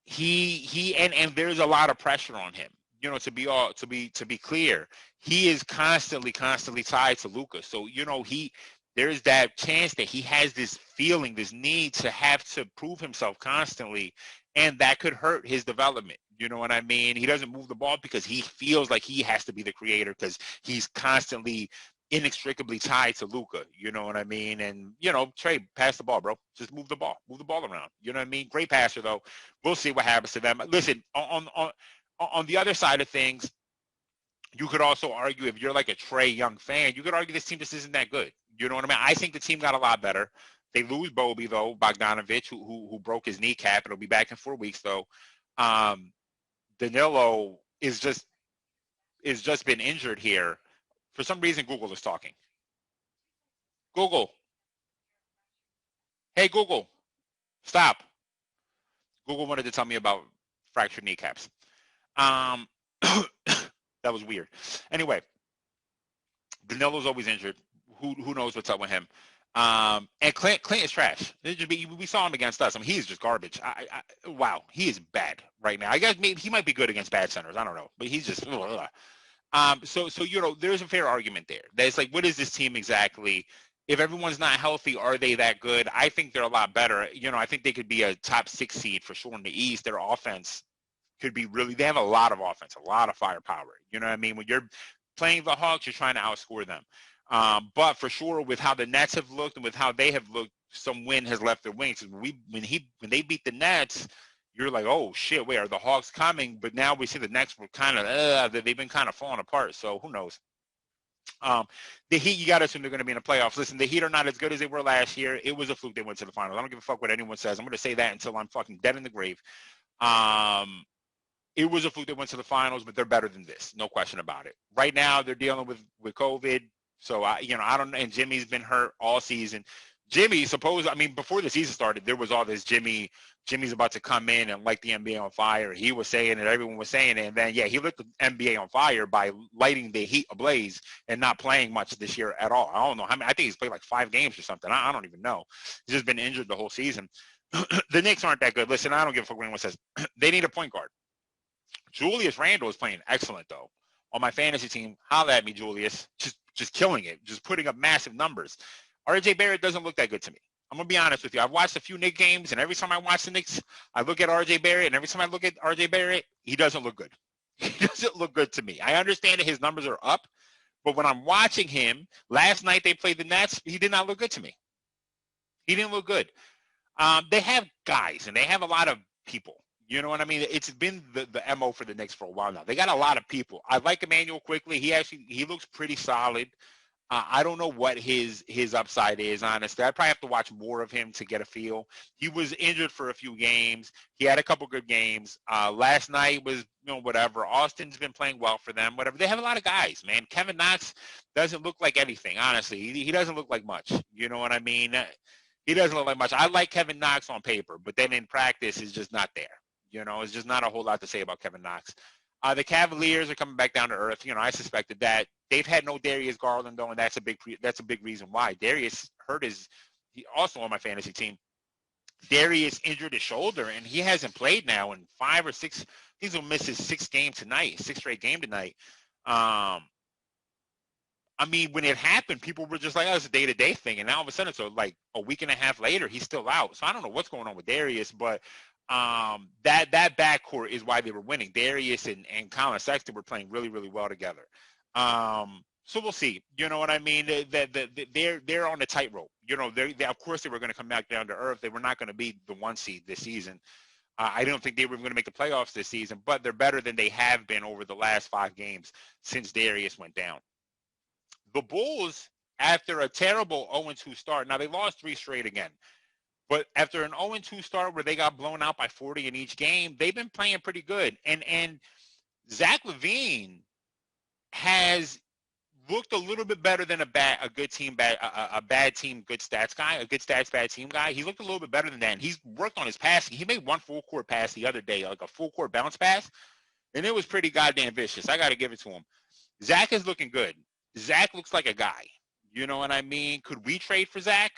He and there's a lot of pressure on him, to be clear, he is constantly tied to Luka. So, there's that chance that he has this feeling, this need to have to prove himself constantly. And that could hurt his development. You know what I mean? He doesn't move the ball because he feels like he has to be the creator because he's constantly inextricably tied to Luka, you know what I mean? And, Trae, pass the ball, bro. Just move the ball around. You know what I mean? Great passer, though. We'll see what happens to them. Listen, on the other side of things, you could also argue, if you're like a Trae Young fan, you could argue this team just isn't that good. You know what I mean? I think the team got a lot better. They lose Bobby, though, Bogdanovich, who broke his kneecap. It'll be back in 4 weeks, though. Danilo is just been injured here. For some reason, Google is talking. Google. Hey, Google. Stop. Google wanted to tell me about fractured kneecaps. That was weird. Anyway, Danilo's always injured. Who knows what's up with him? And Clint is trash. We saw him against us. I mean, he's just garbage. Wow, he is bad right now. I guess maybe he might be good against bad centers. I don't know, but he's just. So there's a fair argument there. That's like, what is this team exactly? If everyone's not healthy, are they that good? I think they're a lot better. I think they could be a top 6 seed for sure in the East. Their offense could be they have a lot of offense, a lot of firepower. You know what I mean? When you're playing the Hawks, you're trying to outscore them. But for sure, with how the Nets have looked and with how they have looked, some wind has left their wings. When they beat the Nets, you're like, oh shit, wait, are the Hawks coming? But now we see the Nets were kind of they've been kind of falling apart. So who knows? The Heat, you got to assume they're going to be in the playoffs. Listen, the Heat are not as good as they were last year. It was a fluke they went to the finals. I don't give a fuck what anyone says. I'm going to say that until I'm fucking dead in the grave. It was a fluke they went to the finals, but they're better than this. No question about it. Right now, they're dealing with COVID. So, I don't know. And Jimmy's been hurt all season. Jimmy, before the season started, there was all this Jimmy's about to come in and light the NBA on fire. He was saying it, everyone was saying it. And then, he lit the NBA on fire by lighting the Heat ablaze and not playing much this year at all. I don't know. I think he's played like 5 games or something. I don't even know. He's just been injured the whole season. The Knicks aren't that good. Listen, I don't give a fuck what anyone says. They need a point guard. Julius Randle is playing excellent, though. On my fantasy team, holla at me, Julius. Just killing it. Just putting up massive numbers. RJ Barrett doesn't look that good to me. I'm going to be honest with you. I've watched a few Knicks games, and every time I watch the Knicks, I look at RJ Barrett, and every time I look at RJ Barrett, he doesn't look good. He doesn't look good to me. I understand that his numbers are up, but when I'm watching him, last night they played the Nets, he did not look good to me. He didn't look good. They have guys, and they have a lot of people. You know what I mean? It's been the MO for the Knicks for a while now. They got a lot of people. I like Emmanuel Quickly. He looks pretty solid. I don't know what his upside is, honestly. I'd probably have to watch more of him to get a feel. He was injured for a few games. He had a couple good games. Last night was, whatever. Austin's been playing well for them, whatever. They have a lot of guys, man. Kevin Knox doesn't look like anything, honestly. He doesn't look like much. You know what I mean? He doesn't look like much. I like Kevin Knox on paper, but then in practice, it's just not there. It's just not a whole lot to say about Kevin Knox. The Cavaliers are coming back down to earth. I suspected that. They've had no Darius Garland, though, and that's a big reason why. Darius hurt he also on my fantasy team. Darius injured his shoulder, and he hasn't played now in 5 or 6. He's going to miss his sixth straight game tonight. I mean, when it happened, people were just like, oh, it's a day-to-day thing. And now all of a sudden, so like a week and a half later, he's still out. So I don't know what's going on with Darius, but that backcourt is why they were winning. Darius and Colin Sexton were playing really, really well together. So we'll see. You know what I mean? They're on a tightrope. Of course they were going to come back down to earth. They were not going to be the 1 seed this season. I don't think they were going to make the playoffs this season, but they're better than they have been over the last 5 games since Darius went down. The Bulls, after a terrible 0-2 start, now they lost 3 straight again. But after an 0-2 start where they got blown out by 40 in each game, they've been playing pretty good. And Zach LaVine has looked a little bit better than a bad team, good stats guy, a good stats, bad team guy. He looked a little bit better than that. And he's worked on his passing. He made 1 full court pass the other day, like a full court bounce pass. And it was pretty goddamn vicious. I got to give it to him. Zach is looking good. Zach looks like a guy. You know what I mean? Could we trade for Zach?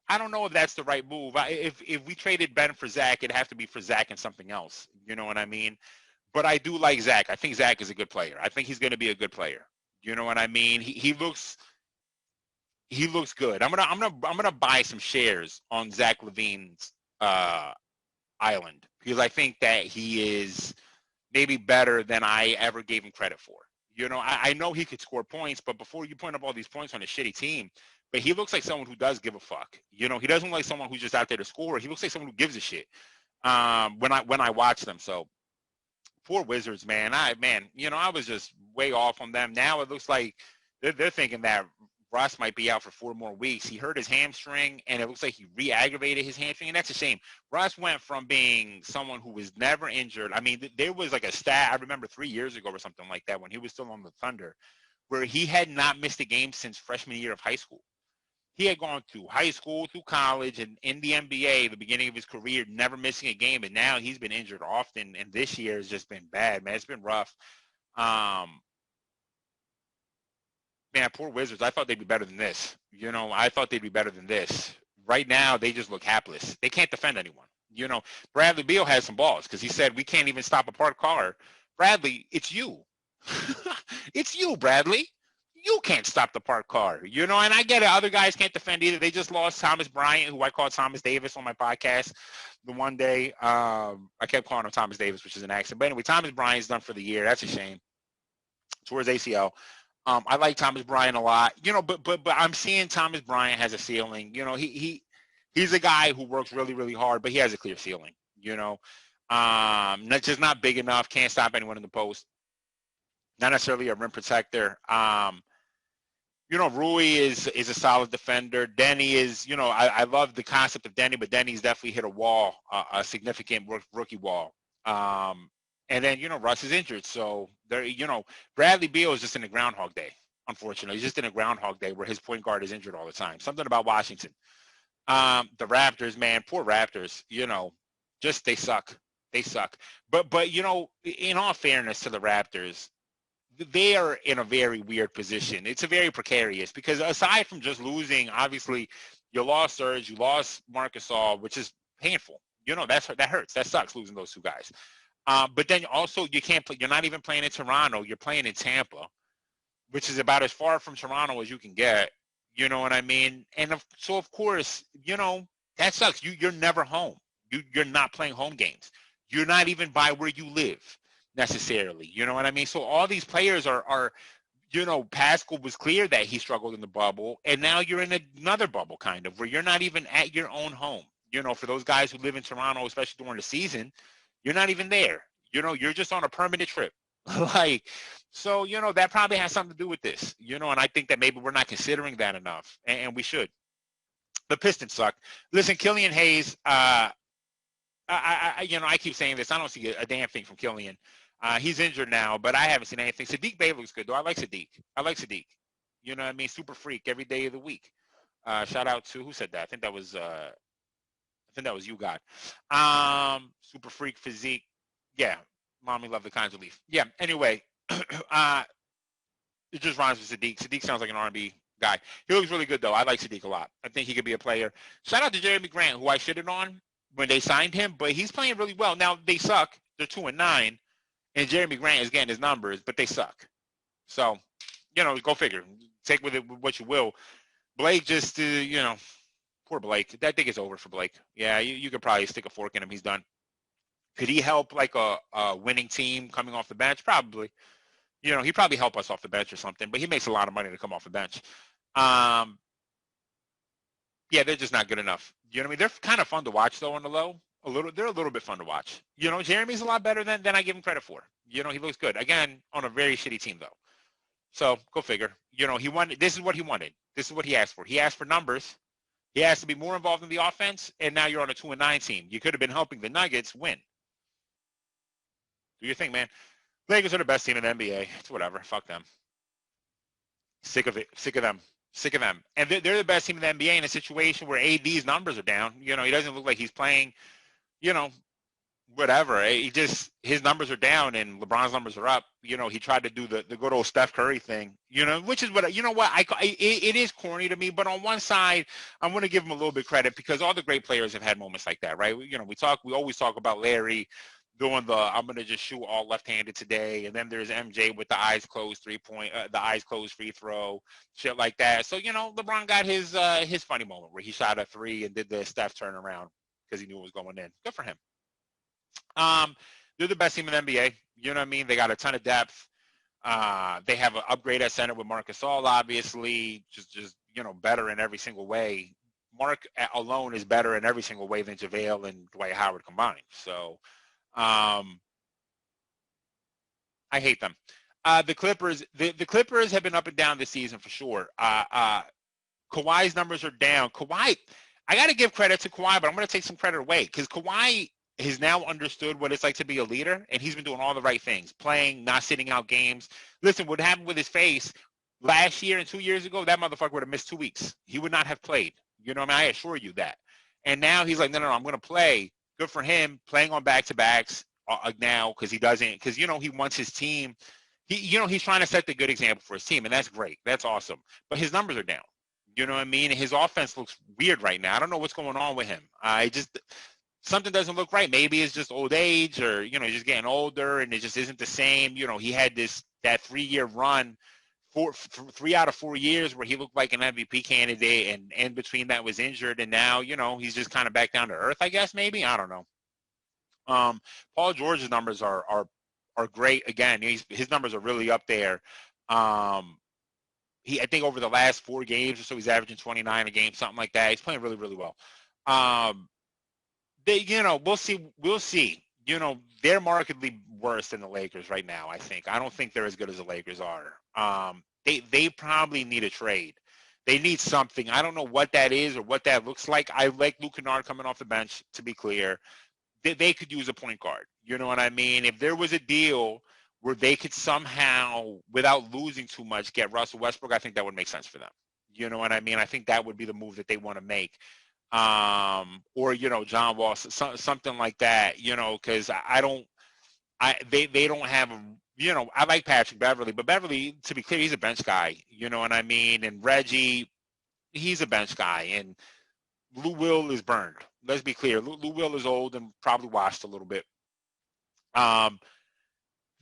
I don't know if that's the right move. If we traded Ben for Zach, it'd have to be for Zach and something else. You know what I mean? But I do like Zach. I think Zach is a good player. I think he's going to be a good player. You know what I mean? He looks good. I'm gonna buy some shares on Zach LaVine's island because I think that he is maybe better than I ever gave him credit for. I know he could score points, but before you point up all these points on a shitty team, but he looks like someone who does give a fuck. He doesn't look like someone who's just out there to score. He looks like someone who gives a shit when I watch them. So poor Wizards, man. I was just way off on them. Now it looks like they're thinking that Russ might be out for 4 more weeks. He hurt his hamstring, and it looks like he re-aggravated his hamstring, and that's a shame. Russ went from being someone who was never injured. I mean, there was like a stat, I remember 3 years ago or something like that when he was still on the Thunder, where he had not missed a game since freshman year of high school. He had gone through high school, through college, and in the NBA, the beginning of his career, never missing a game, and now he's been injured often, and this year has just been bad, man. It's been rough. Man, poor Wizards. I thought they'd be better than this. I thought they'd be better than this. Right now, they just look hapless. They can't defend anyone. Bradley Beal has some balls because he said, we can't even stop a parked car. Bradley, it's you. It's you, Bradley. You can't stop the parked car. And I get it. Other guys can't defend either. They just lost Thomas Bryant, who I called Thomas Davis on my podcast the one day. I kept calling him Thomas Davis, which is an accident. But anyway, Thomas Bryant's done for the year. That's a shame. Towards ACL. I like Thomas Bryant a lot, but I'm seeing Thomas Bryant has a ceiling. He's a guy who works really, really hard, but he has a clear ceiling, Not just not big enough, can't stop anyone in the post. Not necessarily a rim protector. Rui is a solid defender. Denny is, I love the concept of Denny, but Denny's definitely hit a wall, a significant rookie wall. And then, Russ is injured. So, Bradley Beal is just in a Groundhog Day, unfortunately. He's just in a Groundhog Day where his point guard is injured all the time. Something about Washington. The Raptors, man, poor Raptors, just they suck. They suck. But in all fairness to the Raptors, they are in a very weird position. It's a very precarious because aside from just losing, obviously, You lost Serge, you lost Marc Gasol, which is painful. That hurts. That sucks, losing those two guys. But then also you can't play. You're not even playing in Toronto. You're playing in Tampa, which is about as far from Toronto as you can get. You know what I mean? And so of course, that sucks. You're never home. You're not playing home games. You're not even by where you live necessarily. You know what I mean? So all these players are Pascal was clear that he struggled in the bubble, and now you're in another bubble kind of where you're not even at your own home. For those guys who live in Toronto, especially during the season, you're not even there. You're just on a permanent trip. So, that probably has something to do with this, and I think that maybe we're not considering that enough, and we should. The Pistons suck. Listen, Killian Hayes, I keep saying this. I don't see a damn thing from Killian. He's injured now, but I haven't seen anything. Sadiq Bey looks good, though. I like Sadiq. You know what I mean? Super freak every day of the week. Shout out to, who said that? I think that was you, God. Super freak physique. Yeah. Mommy love the kinds of leaf. Yeah. Anyway, it just rhymes with Sadiq. Sadiq sounds like an R&B guy. He looks really good, though. I like Sadiq a lot. I think he could be a player. Shout out to Jeremy Grant, who I shitted on when they signed him, but he's playing really well. Now, they suck. They're 2-9, and Jeremy Grant is getting his numbers, but they suck. So, go figure. Take with it what you will. Blake just, poor Blake. That thing is over for Blake. Yeah, you could probably stick a fork in him. He's done. Could he help like a winning team coming off the bench? Probably. He'd probably help us off the bench or something, but he makes a lot of money to come off the bench. Yeah, they're just not good enough. You know what I mean? They're kind of fun to watch, though, on the low. They're a little bit fun to watch. Jeremy's a lot better than I give him credit for. He looks good. Again, on a very shitty team, though. So, go figure. He wanted. This is what he wanted. This is what he asked for. He asked for numbers. He asked to be more involved in the offense, and now you're on a 2-9 team. You could have been helping the Nuggets win. Do your thing, man. Lakers are the best team in the NBA. It's whatever. Fuck them. Sick of it. Sick of them. Sick of them. And they're the best team in the NBA in a situation where AD's numbers are down. He doesn't look like he's playing, whatever. His numbers are down and LeBron's numbers are up. He tried to do the good old Steph Curry thing, which is what, it is corny to me. But on one side, I'm going to give him a little bit credit because all the great players have had moments like that, right? We always talk about Larry doing I'm going to just shoot all left-handed today. And then there's MJ with the eyes closed the eyes closed free throw, shit like that. So, LeBron got his funny moment where he shot a three and did the Steph turnaround because he knew it was going in. Good for him. They're the best team in the NBA. You know what I mean? They got a ton of depth. They have an upgrade at center with Marc Gasol, obviously, just better in every single way. Mark alone is better in every single way than JaVale and Dwight Howard combined. So, I hate them. The Clippers have been up and down this season for sure. Kawhi's numbers are down. Kawhi, I got to give credit to Kawhi, but I'm going to take some credit away because Kawhi has now understood what it's like to be a leader, and he's been doing all the right things, playing, not sitting out games. Listen, what happened with his face last year and 2 years ago, that motherfucker would have missed 2 weeks. He would not have played. You know what I mean? I assure you that. And now he's like, no, I'm going to play. Good for him, playing on back-to-backs now because he wants his team. He's trying to set the good example for his team, and that's great. That's awesome. But his numbers are down. You know what I mean? His offense looks weird right now. I don't know what's going on with him. Something doesn't look right. Maybe it's just old age or, he's just getting older and it just isn't the same. He had that 3-year run, 3 out of 4 years where he looked like an MVP candidate and in between that was injured. And now, he's just kind of back down to earth, I guess, maybe. I don't know. Paul George's numbers are great. Again, his numbers are really up there. I think over the last 4 games or so, he's averaging 29 a game, something like that. He's playing really, really well. We'll see. They're markedly worse than the Lakers right now, I think. I don't think they're as good as the Lakers are. They probably need a trade. They need something. I don't know what that is or what that looks like. I like Luke Kennard coming off the bench, to be clear. They could use a point guard. You know what I mean? If there was a deal where they could somehow, without losing too much, get Russell Westbrook, I think that would make sense for them. You know what I mean? I think that would be the move that they want to make. Or John Wall, something like that, because they don't have I like Patrick Beverly, but Beverly, to be clear, he's a bench guy, you know what I mean? And Reggie, he's a bench guy, and Lou Will is burned. Let's be clear. Lou Will is old and probably washed a little bit.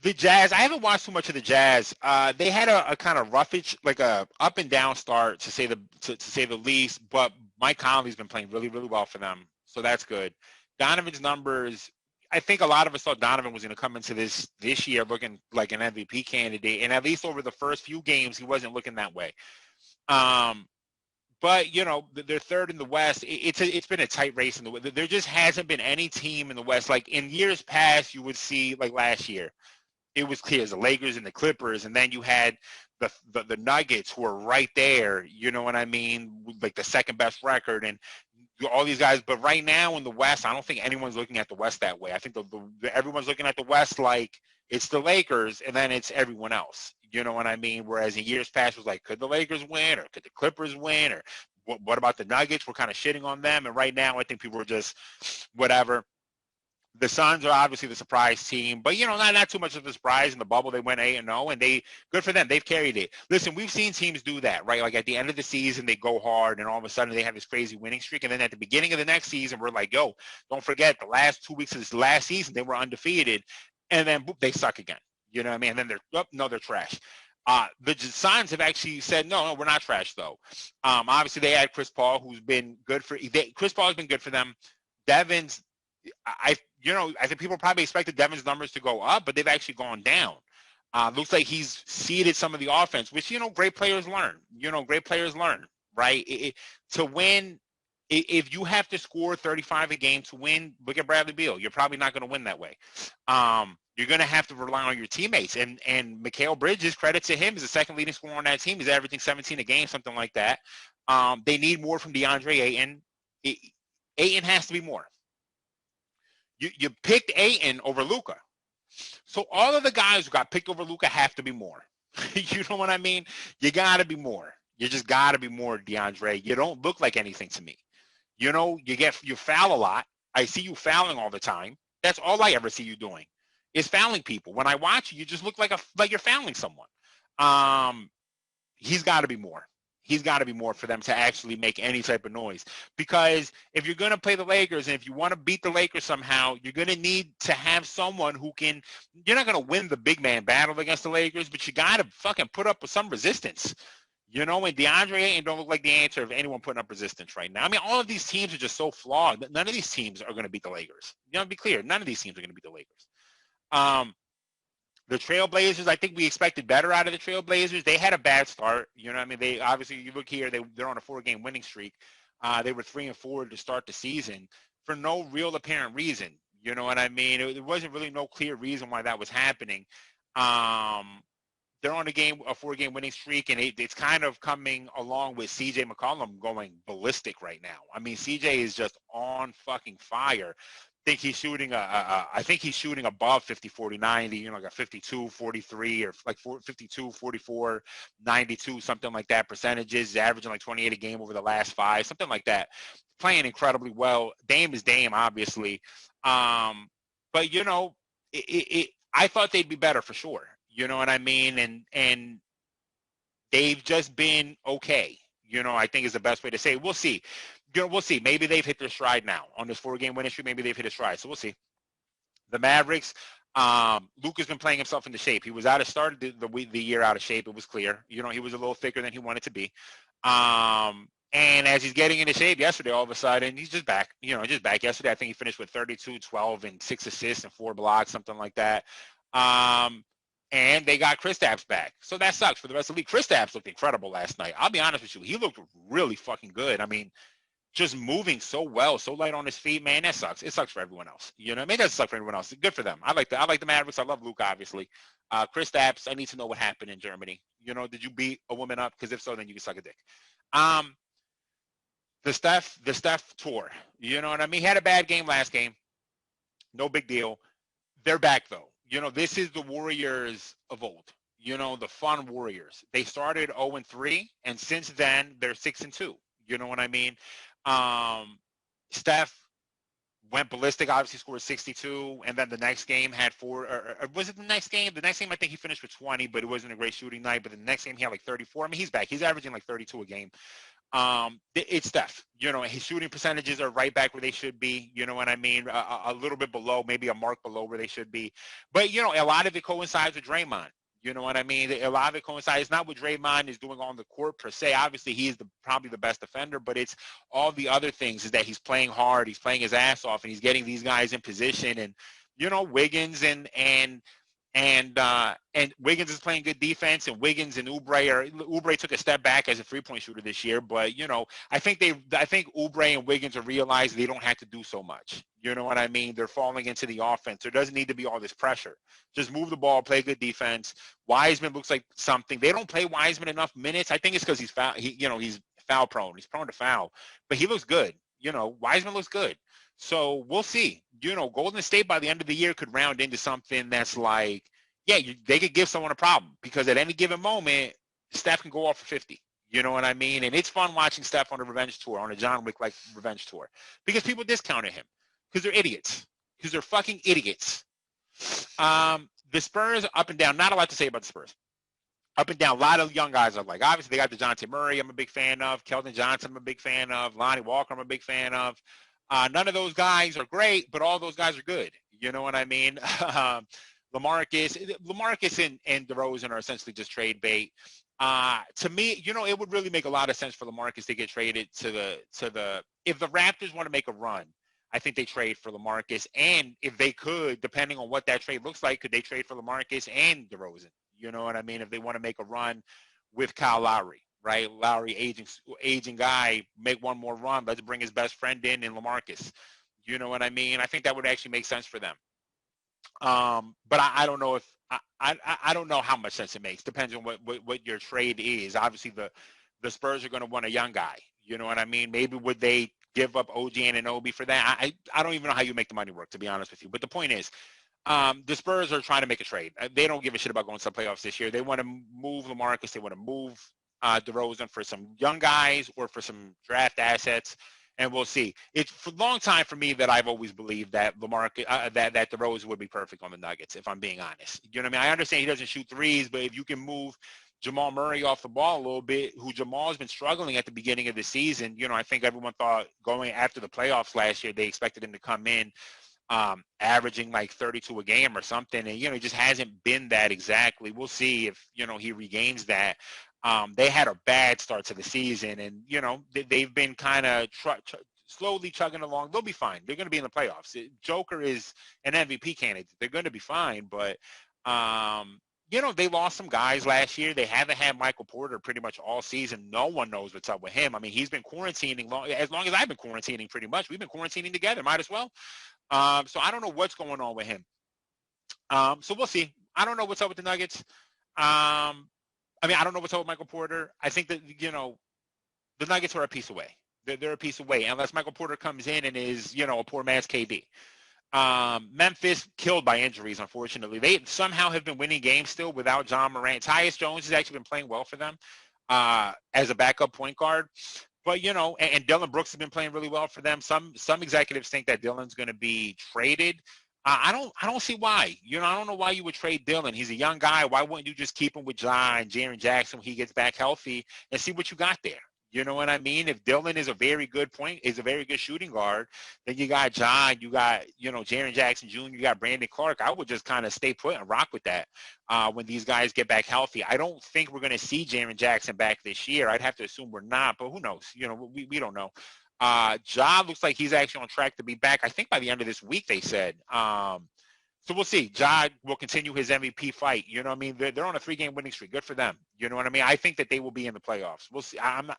The Jazz, I haven't watched too much of the Jazz. They had a kind of roughage, like a up and down start to say the least. But Mike Conley's been playing really, really well for them, so that's good. Donovan's numbers, I think a lot of us thought Donovan was going to come into this year looking like an MVP candidate, and at least over the first few games, he wasn't looking that way. But they're third in the West. It's been a tight race in the West. There just hasn't been any team in the West. Like in years past, you would see like last year, it was clear as the Lakers and the Clippers, and then you had the Nuggets who were right there. You know what I mean? Like the second best record and all these guys. But right now in the West, I don't think anyone's looking at the West that way. I think everyone's looking at the West like it's the Lakers, and then it's everyone else. You know what I mean? Whereas in years past, it was like, could the Lakers win, or could the Clippers win, or what about the Nuggets? We're kind of shitting on them. And right now, I think people are just whatever. The Suns are obviously the surprise team, but not too much of a surprise. In the bubble, they went 8-0, and they good for them. They've carried it. Listen, we've seen teams do that, right? Like at the end of the season, they go hard, and all of a sudden they have this crazy winning streak, and then at the beginning of the next season, we're like, yo, don't forget the last 2 weeks of this last season, they were undefeated, and then boop, they suck again. You know what I mean? And then they're trash. The Suns have actually said, no, we're not trash though. Obviously they had Chris Paul, who's been good Chris Paul has been good for them. Devin's, I think people probably expected Devin's numbers to go up, but they've actually gone down. Looks like he's seeded some of the offense, which, great players learn. Great players learn, right? To win, if you have to score 35 a game to win, look at Bradley Beal. You're probably not going to win that way. You're going to have to rely on your teammates. And Mikal Bridges, credit to him, is the second leading scorer on that team. He's averaging 17 a game, something like that. They need more from DeAndre Ayton. Ayton has to be more. You picked Ayton over Luka. So all of the guys who got picked over Luka have to be more. You know what I mean? You got to be more. You just got to be more, DeAndre. You don't look like anything to me. You foul a lot. I see you fouling all the time. That's all I ever see you doing is fouling people. When I watch you just look like you're fouling someone. He's got to be more. He's got to be more for them to actually make any type of noise. Because if you're going to play the Lakers and if you want to beat the Lakers somehow, you're going to need to have someone who can – you're not going to win the big man battle against the Lakers, but you got to fucking put up with some resistance. And DeAndre Ayton don't look like the answer of anyone putting up resistance right now. I mean, all of these teams are just so flawed. None of these teams are going to beat the Lakers. Be clear. None of these teams are going to beat the Lakers. The Trailblazers, I think we expected better out of the Trailblazers. They had a bad start. You know what I mean? They obviously, you look here, they're on a 4-game winning streak. They were 3-4 to start the season for no real apparent reason. You know what I mean? There wasn't really no clear reason why that was happening. They're on a 4-game winning streak, and it's kind of coming along with C.J. McCollum going ballistic right now. I mean, C.J. is just on fucking fire. I think he's shooting above 50, 40, 90, like a 52, 43 or like 52, 44, 92, something like that percentages. He's averaging like 28 a game over the last 5, something like that. Playing incredibly well. Dame is Dame, obviously. But, I thought they'd be better for sure. You know what I mean? And they've just been okay. I think is the best way to say it. We'll see. We'll see. Maybe they've hit their stride now on this 4-game winning streak. Maybe they've hit a stride. So we'll see. The Mavericks, Luka's been playing himself into shape. He was started the year out of shape. It was clear. He was a little thicker than he wanted to be. And as he's getting into shape yesterday, all of a sudden, he's just back. Just back yesterday. I think he finished with 32, 12, and 6 assists and 4 blocks, something like that. And they got Kristaps back. So that sucks for the rest of the league. Kristaps looked incredible last night. I'll be honest with you. He looked really fucking good. I mean, just moving so well, so light on his feet, man, that sucks. It sucks for everyone else. It doesn't suck for everyone else. Good for them. I like the Mavericks. I love Luka, obviously. Kristaps, I need to know what happened in Germany. Did you beat a woman up? Because if so, then you can suck a dick. The Steph tour. You know what I mean? He had a bad game last game. No big deal. They're back, though. This is the Warriors of old. The fun Warriors. They started 0-3, and since then, they're 6-2. You know what I mean? Steph went ballistic, obviously scored 62, and then the next game had 4, or was it the next game? The next game, I think he finished with 20, but it wasn't a great shooting night. But the next game, he had like 34. I mean, he's back. He's averaging like 32 a game. It's Steph. You know, his shooting percentages are right back where they should be. You know what I mean? A little bit below, maybe a mark below where they should be. But, you know, a lot of it coincides with Draymond. You know what I mean? A lot of it coincides. It's not what Draymond is doing on the court per se. Obviously, he is probably the best defender, but it's all the other things is that he's playing hard, he's playing his ass off, and he's getting these guys in position. And, you know, Wiggins and Wiggins is playing good defense, and Wiggins and Oubre took a step back as a 3-point shooter this year. But, you know, I think Oubre and Wiggins are realizing they don't have to do so much. You know what I mean? They're falling into the offense. There doesn't need to be all this pressure. Just move the ball, play good defense. Wiseman looks like something. They don't play Wiseman enough minutes. I think it's because he's foul prone. He's prone to foul, but he looks good. You know, Wiseman looks good. So we'll see. You know, Golden State by the end of the year could round into something that's like, yeah, they could give someone a problem because at any given moment, Steph can go off for 50. You know what I mean? And it's fun watching Steph on a revenge tour, on a John Wick-like revenge tour, because people discounted him because they're idiots, because they're fucking idiots. The Spurs, up and down, not a lot to say about the Spurs. Up and down, a lot of young guys are like, obviously they got DeJounte Murray, I'm a big fan of. Keldon Johnson, I'm a big fan of. Lonnie Walker, I'm a big fan of. None of those guys are great, but all those guys are good. You know what I mean? LaMarcus and DeRozan are essentially just trade bait. To me, you know, it would really make a lot of sense for LaMarcus to get traded to the if the Raptors want to make a run, I think they trade for LaMarcus. And if they could, depending on what that trade looks like, could they trade for LaMarcus and DeRozan? You know what I mean? If they want to make a run with Kyle Lowry, right? Lowry, aging guy, make one more run. Let's bring his best friend in LaMarcus. You know what I mean? I think that would actually make sense for them. But I don't know if I don't know how much sense it makes. Depends on what your trade is. Obviously, the Spurs are going to want a young guy. You know what I mean? Maybe would they give up OG Anunoby for that? I don't even know how you make the money work, to be honest with you. But the point is, the Spurs are trying to make a trade. They don't give a shit about going to the playoffs this year. They want to move LaMarcus. They want to move DeRozan for some young guys or for some draft assets. And we'll see. It's for a long time for me that I've always believed that LaMarcus, that DeRozan would be perfect on the Nuggets, if I'm being honest. You know what I mean? I understand he doesn't shoot threes, but if you can move Jamal Murray off the ball a little bit, who Jamal's been struggling at the beginning of the season, you know, I think everyone thought going after the playoffs last year, they expected him to come in averaging like 32 a game or something. And, you know, he just hasn't been that exactly. We'll see if, you know, he regains that. They had a bad start to the season, and, you know, they've been kind of slowly chugging along. They'll be fine. They're going to be in the playoffs. Joker is an MVP candidate. They're going to be fine, but, you know, they lost some guys last year. They haven't had Michael Porter pretty much all season. No one knows what's up with him. I mean, he's been quarantining as long as I've been quarantining pretty much. We've been quarantining together. Might as well. So I don't know what's going on with him. So we'll see. I don't know what's up with the Nuggets. I mean, I don't know what's up with Michael Porter. I think that, you know, the Nuggets are a piece away. They're a piece away unless Michael Porter comes in and is, you know, a poor man's KD. Memphis killed by injuries, unfortunately. They somehow have been winning games still without John Morant. Tyus Jones has actually been playing well for them as a backup point guard. But, you know, and Dillon Brooks has been playing really well for them. Some executives think that Dillon's going to be traded. I don't see why. You know, I don't know why you would trade Dillon. He's a young guy. Why wouldn't you just keep him with Ja and Jaren Jackson when he gets back healthy and see what you got there? You know what I mean? If Dillon is a very good shooting guard, then you got Ja, you got, you know, Jaren Jackson Jr., you got Brandon Clark. I would just kind of stay put and rock with that when these guys get back healthy. I don't think we're going to see Jaren Jackson back this year. I'd have to assume we're not, but who knows? You know, we don't know. Ja looks like he's actually on track to be back, I think, by the end of this week, they said. So we'll see. Ja will continue his MVP fight. You know what I mean? They're on a 3-game winning streak. Good for them. You know what I mean? I think that they will be in the playoffs. We'll see. I'm not,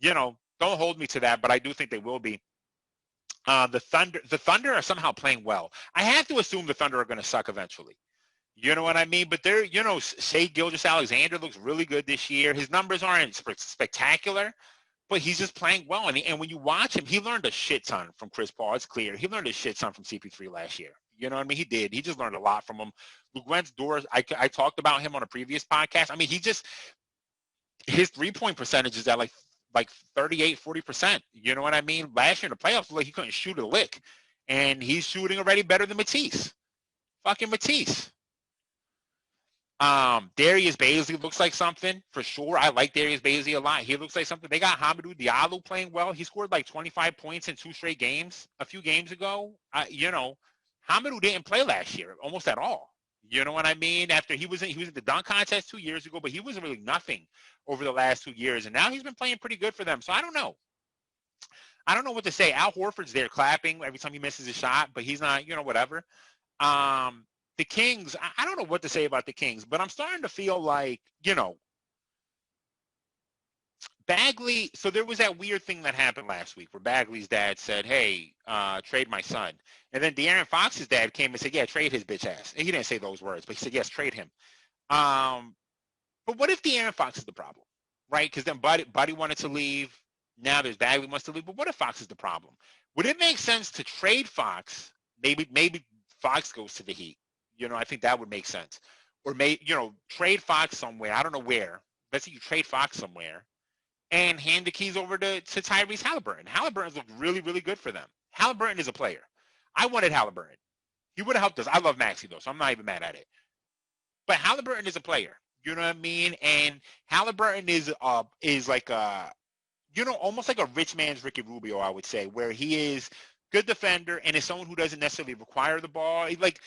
you know, don't hold me to that, but I do think they will be. The Thunder are somehow playing well. I have to assume the Thunder are going to suck eventually. You know what I mean? But they're, you know, Shai Gilgeous-Alexander looks really good this year. His numbers aren't spectacular, but he's just playing well. And when you watch him, he learned a shit ton from Chris Paul. It's clear. He learned a shit ton from CP3 last year. You know what I mean? He did. He just learned a lot from him. Luke Wentz-Doors, I talked about him on a previous podcast. I mean, his three-point percentage is at like 38, 40%. You know what I mean? Last year in the playoffs, like he couldn't shoot a lick. And he's shooting already better than Matisse. Fucking Matisse. Darius Baisley looks like something for sure. I like Darius Baisley a lot. He looks like something. They got Hamidou Diallo playing well. He scored like 25 points in 2 straight games a few games ago. Hamidou didn't play last year almost at all. You know what I mean? After he was in the dunk contest 2 years ago, but he was really nothing over the last 2 years, and now he's been playing pretty good for them. So I don't know. I don't know what to say. Al Horford's there clapping every time he misses a shot, but he's not. Whatever. The Kings, I don't know what to say about the Kings, but I'm starting to feel like, Bagley. So there was that weird thing that happened last week where Bagley's dad said, hey, trade my son. And then De'Aaron Fox's dad came and said, yeah, trade his bitch ass. And he didn't say those words, but he said, yes, trade him. But what if De'Aaron Fox is the problem, right? Because then Buddy wanted to leave. Now there's Bagley wants to leave. But what if Fox is the problem? Would it make sense to trade Fox? Maybe Fox goes to the Heat. I think that would make sense. Or trade Fox somewhere. I don't know where. Let's say you trade Fox somewhere and hand the keys over to Tyrese Halliburton. Halliburton's looked really, really good for them. Halliburton is a player. I wanted Halliburton. He would have helped us. I love Maxey, though, so I'm not even mad at it. But Halliburton is a player. You know what I mean? And Halliburton is like almost like a rich man's Ricky Rubio, I would say, where he is good defender and is someone who doesn't necessarily require the ball. Like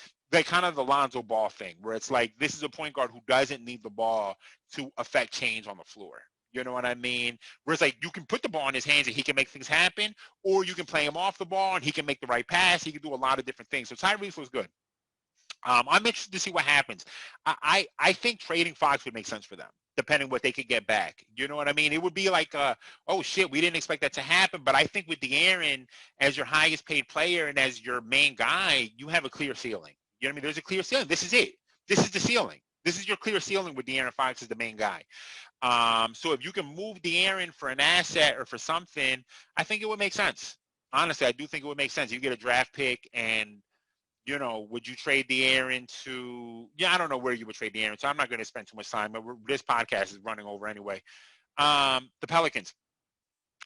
kind of the Lonzo Ball thing, where it's like this is a point guard who doesn't need the ball to affect change on the floor. You know what I mean? Where it's like you can put the ball in his hands and he can make things happen, or you can play him off the ball and he can make the right pass. He can do a lot of different things. So Tyrese was good. I'm interested to see what happens. I think trading Fox would make sense for them, depending what they could get back. You know what I mean? It would be like, oh, shit, we didn't expect that to happen. But I think with De'Aaron as your highest paid player and as your main guy, you have a clear ceiling. You know what I mean? There's a clear ceiling. This is it. This is the ceiling. This is your clear ceiling with De'Aaron Fox as the main guy. So if you can move De'Aaron for an asset or for something, I think it would make sense. Honestly, I do think it would make sense. You get a draft pick and, would you trade De'Aaron to – I don't know where you would trade De'Aaron, so I'm not going to spend too much time. But this podcast is running over anyway. The Pelicans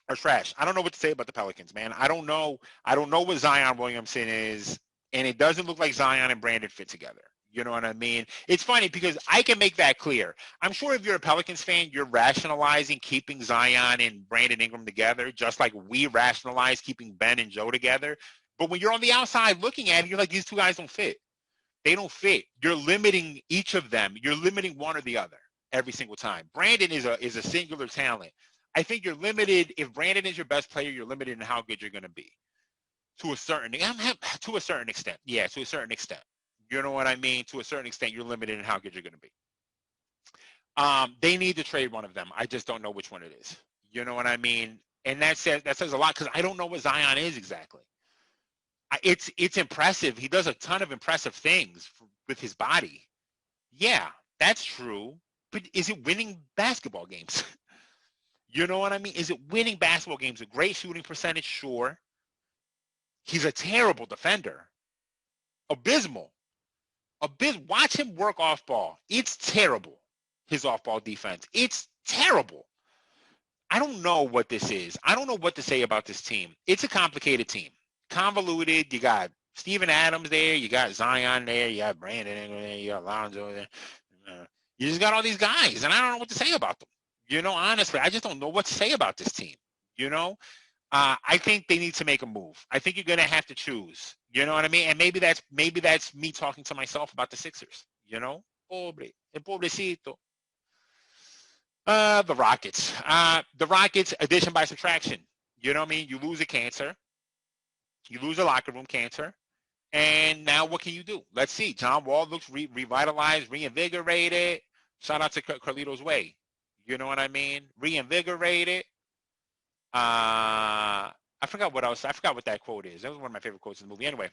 are trash. I don't know what to say about the Pelicans, man. I don't know what Zion Williamson is, and it doesn't look like Zion and Brandon fit together. You know what I mean? It's funny because I can make that clear. I'm sure if you're a Pelicans fan, you're rationalizing keeping Zion and Brandon Ingram together, just like we rationalize keeping Ben and Joe together. But when you're on the outside looking at it, you're like, these two guys don't fit. They don't fit. You're limiting each of them. You're limiting one or the other every single time. Brandon is a singular talent. I think you're limited. If Brandon is your best player, you're limited in how good you're going to be. To a certain extent. Yeah, to a certain extent. You know what I mean? To a certain extent, you're limited in how good you're going to be. They need to trade one of them. I just don't know which one it is. You know what I mean? And that says a lot because I don't know what Zion is exactly. It's impressive. He does a ton of impressive things with his body. Yeah, that's true. But is it winning basketball games? You know what I mean? Is it winning basketball games? A great shooting percentage, sure. He's a terrible defender. Abysmal. Watch him work off ball. It's terrible, his off-ball defense. It's terrible. I don't know what this is. I don't know what to say about this team. It's a complicated team. Convoluted. You got Steven Adams there. You got Zion there. You got Brandon there. You got Lonzo there. You just got all these guys, and I don't know what to say about them. Honestly, I just don't know what to say about this team. I think they need to make a move. I think you're going to have to choose. You know what I mean? And maybe that's me talking to myself about the Sixers. Pobrecito. The Rockets. The Rockets, addition by subtraction. You know what I mean? You lose a cancer. You lose a locker room cancer. And now what can you do? Let's see. John Wall looks revitalized, reinvigorated. Shout out to Carlito's Way. You know what I mean? Reinvigorated. I forgot what else. I forgot what that quote is. That was one of my favorite quotes in the movie. Anyway.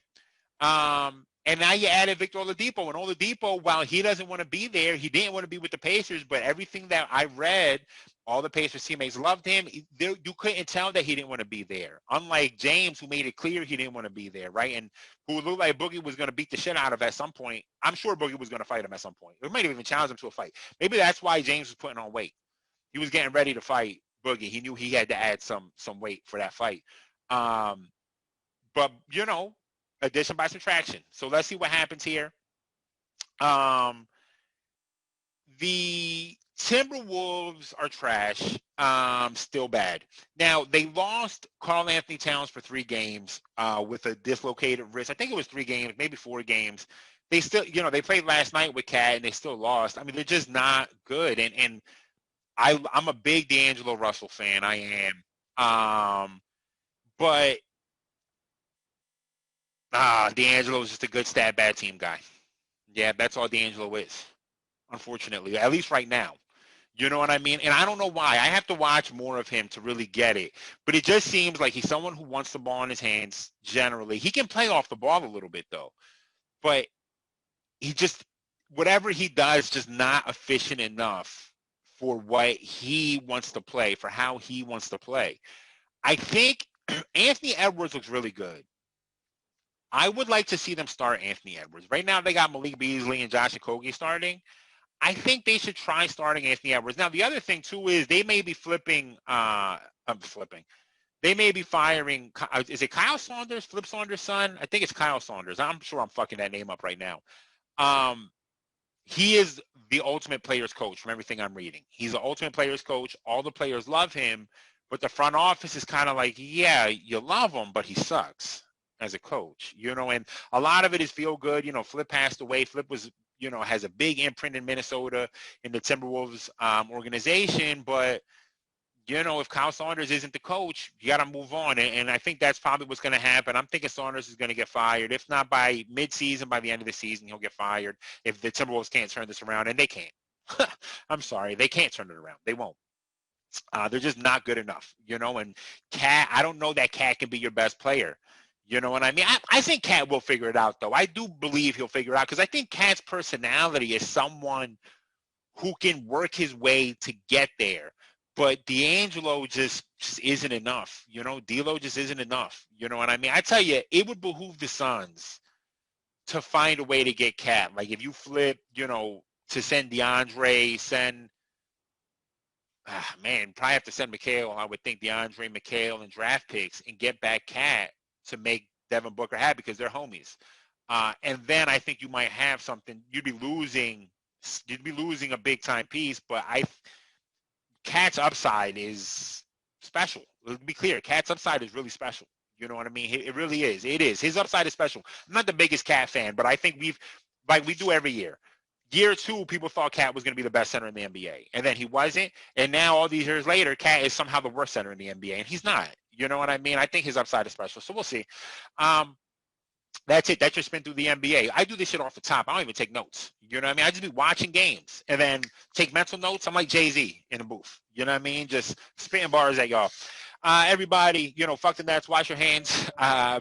And now you added Victor Oladipo. And Oladipo, while he doesn't want to be there, he didn't want to be with the Pacers. But everything that I read, all the Pacers teammates loved him. You couldn't tell that he didn't want to be there. Unlike James, who made it clear he didn't want to be there, right? And who looked like Boogie was going to beat the shit out of at some point. I'm sure Boogie was going to fight him at some point. Or might have even challenged him to a fight. Maybe that's why James was putting on weight. He was getting ready to fight Boogie. He knew he had to add some weight for that fight. But, addition by subtraction. So let's see what happens here. The Timberwolves are trash, still bad. Now, they lost Karl Anthony Towns for 3 games with a dislocated wrist. I think it was 3 games, maybe 4 games. They still, they played last night with Cat, and they still lost. I mean, they're just not good. And I'm a big D'Angelo Russell fan. I am. But D'Angelo is just a good stat bad team guy. Yeah, that's all D'Angelo is, unfortunately, at least right now. You know what I mean? And I don't know why. I have to watch more of him to really get it. But it just seems like he's someone who wants the ball in his hands generally. He can play off the ball a little bit, though. But he just, whatever he does, just not efficient enough for what he wants to play, for how he wants to play. I think Anthony Edwards looks really good. I would like to see them start Anthony Edwards. Right now, they got Malik Beasley and Josh Okogie starting. I think they should try starting Anthony Edwards. Now, the other thing, too, is they may be They may be firing. Is it Kyle Saunders, Flip Saunders' son? I think it's Kyle Saunders. I'm sure I'm fucking that name up right now. He is the ultimate players coach from everything I'm reading. He's the ultimate players coach. All the players love him, but the front office is kind of like, yeah, you love him, but he sucks as a coach, and a lot of it is feel good. Flip passed away. Flip was, has a big imprint in Minnesota in the Timberwolves organization, but if Kyle Saunders isn't the coach, you got to move on. And I think that's probably what's going to happen. I'm thinking Saunders is going to get fired. If not by midseason, by the end of the season, he'll get fired if the Timberwolves can't turn this around. And they can't. I'm sorry. They can't turn it around. They won't. They're just not good enough, and Cat, I don't know that Cat can be your best player. You know what I mean? I think Cat will figure it out, though. I do believe he'll figure it out because I think Cat's personality is someone who can work his way to get there. But D'Angelo just isn't enough. D'Lo just isn't enough. You know what I mean? I tell you, it would behoove the Suns to find a way to get Cat. Like if you flip, to send DeAndre, probably have to send McHale. I would think DeAndre, McHale, and draft picks and get back Cat to make Devin Booker happy because they're homies. And then I think you might have something. You'd be losing a big time piece, but Cat's upside is special. Let's be clear. Cat's upside is really special. You know what I mean? It really is. It is. His upside is special. I'm not the biggest Cat fan, but I think we do every year. Year 2, people thought Cat was going to be the best center in the NBA, and then he wasn't. And now all these years later, Cat is somehow the worst center in the NBA, and he's not. You know what I mean? I think his upside is special. So we'll see. That's it. That's your spin through the NBA. I do this shit off the top. I don't even take notes. You know what I mean? I just be watching games and then take mental notes. I'm like Jay-Z in a booth. You know what I mean? Just spitting bars at y'all. Everybody, fuck the Nets. Wash your hands.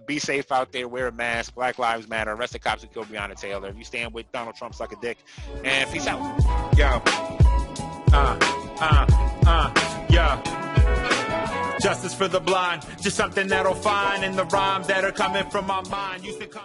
Be safe out there. Wear a mask. Black Lives Matter. Arrest the cops who killed Breonna Taylor. If you stand with Donald Trump, suck a dick. And peace out. Yo. Yo. Justice for the blind, just something that'll find in the rhymes that are coming from my mind. Used to come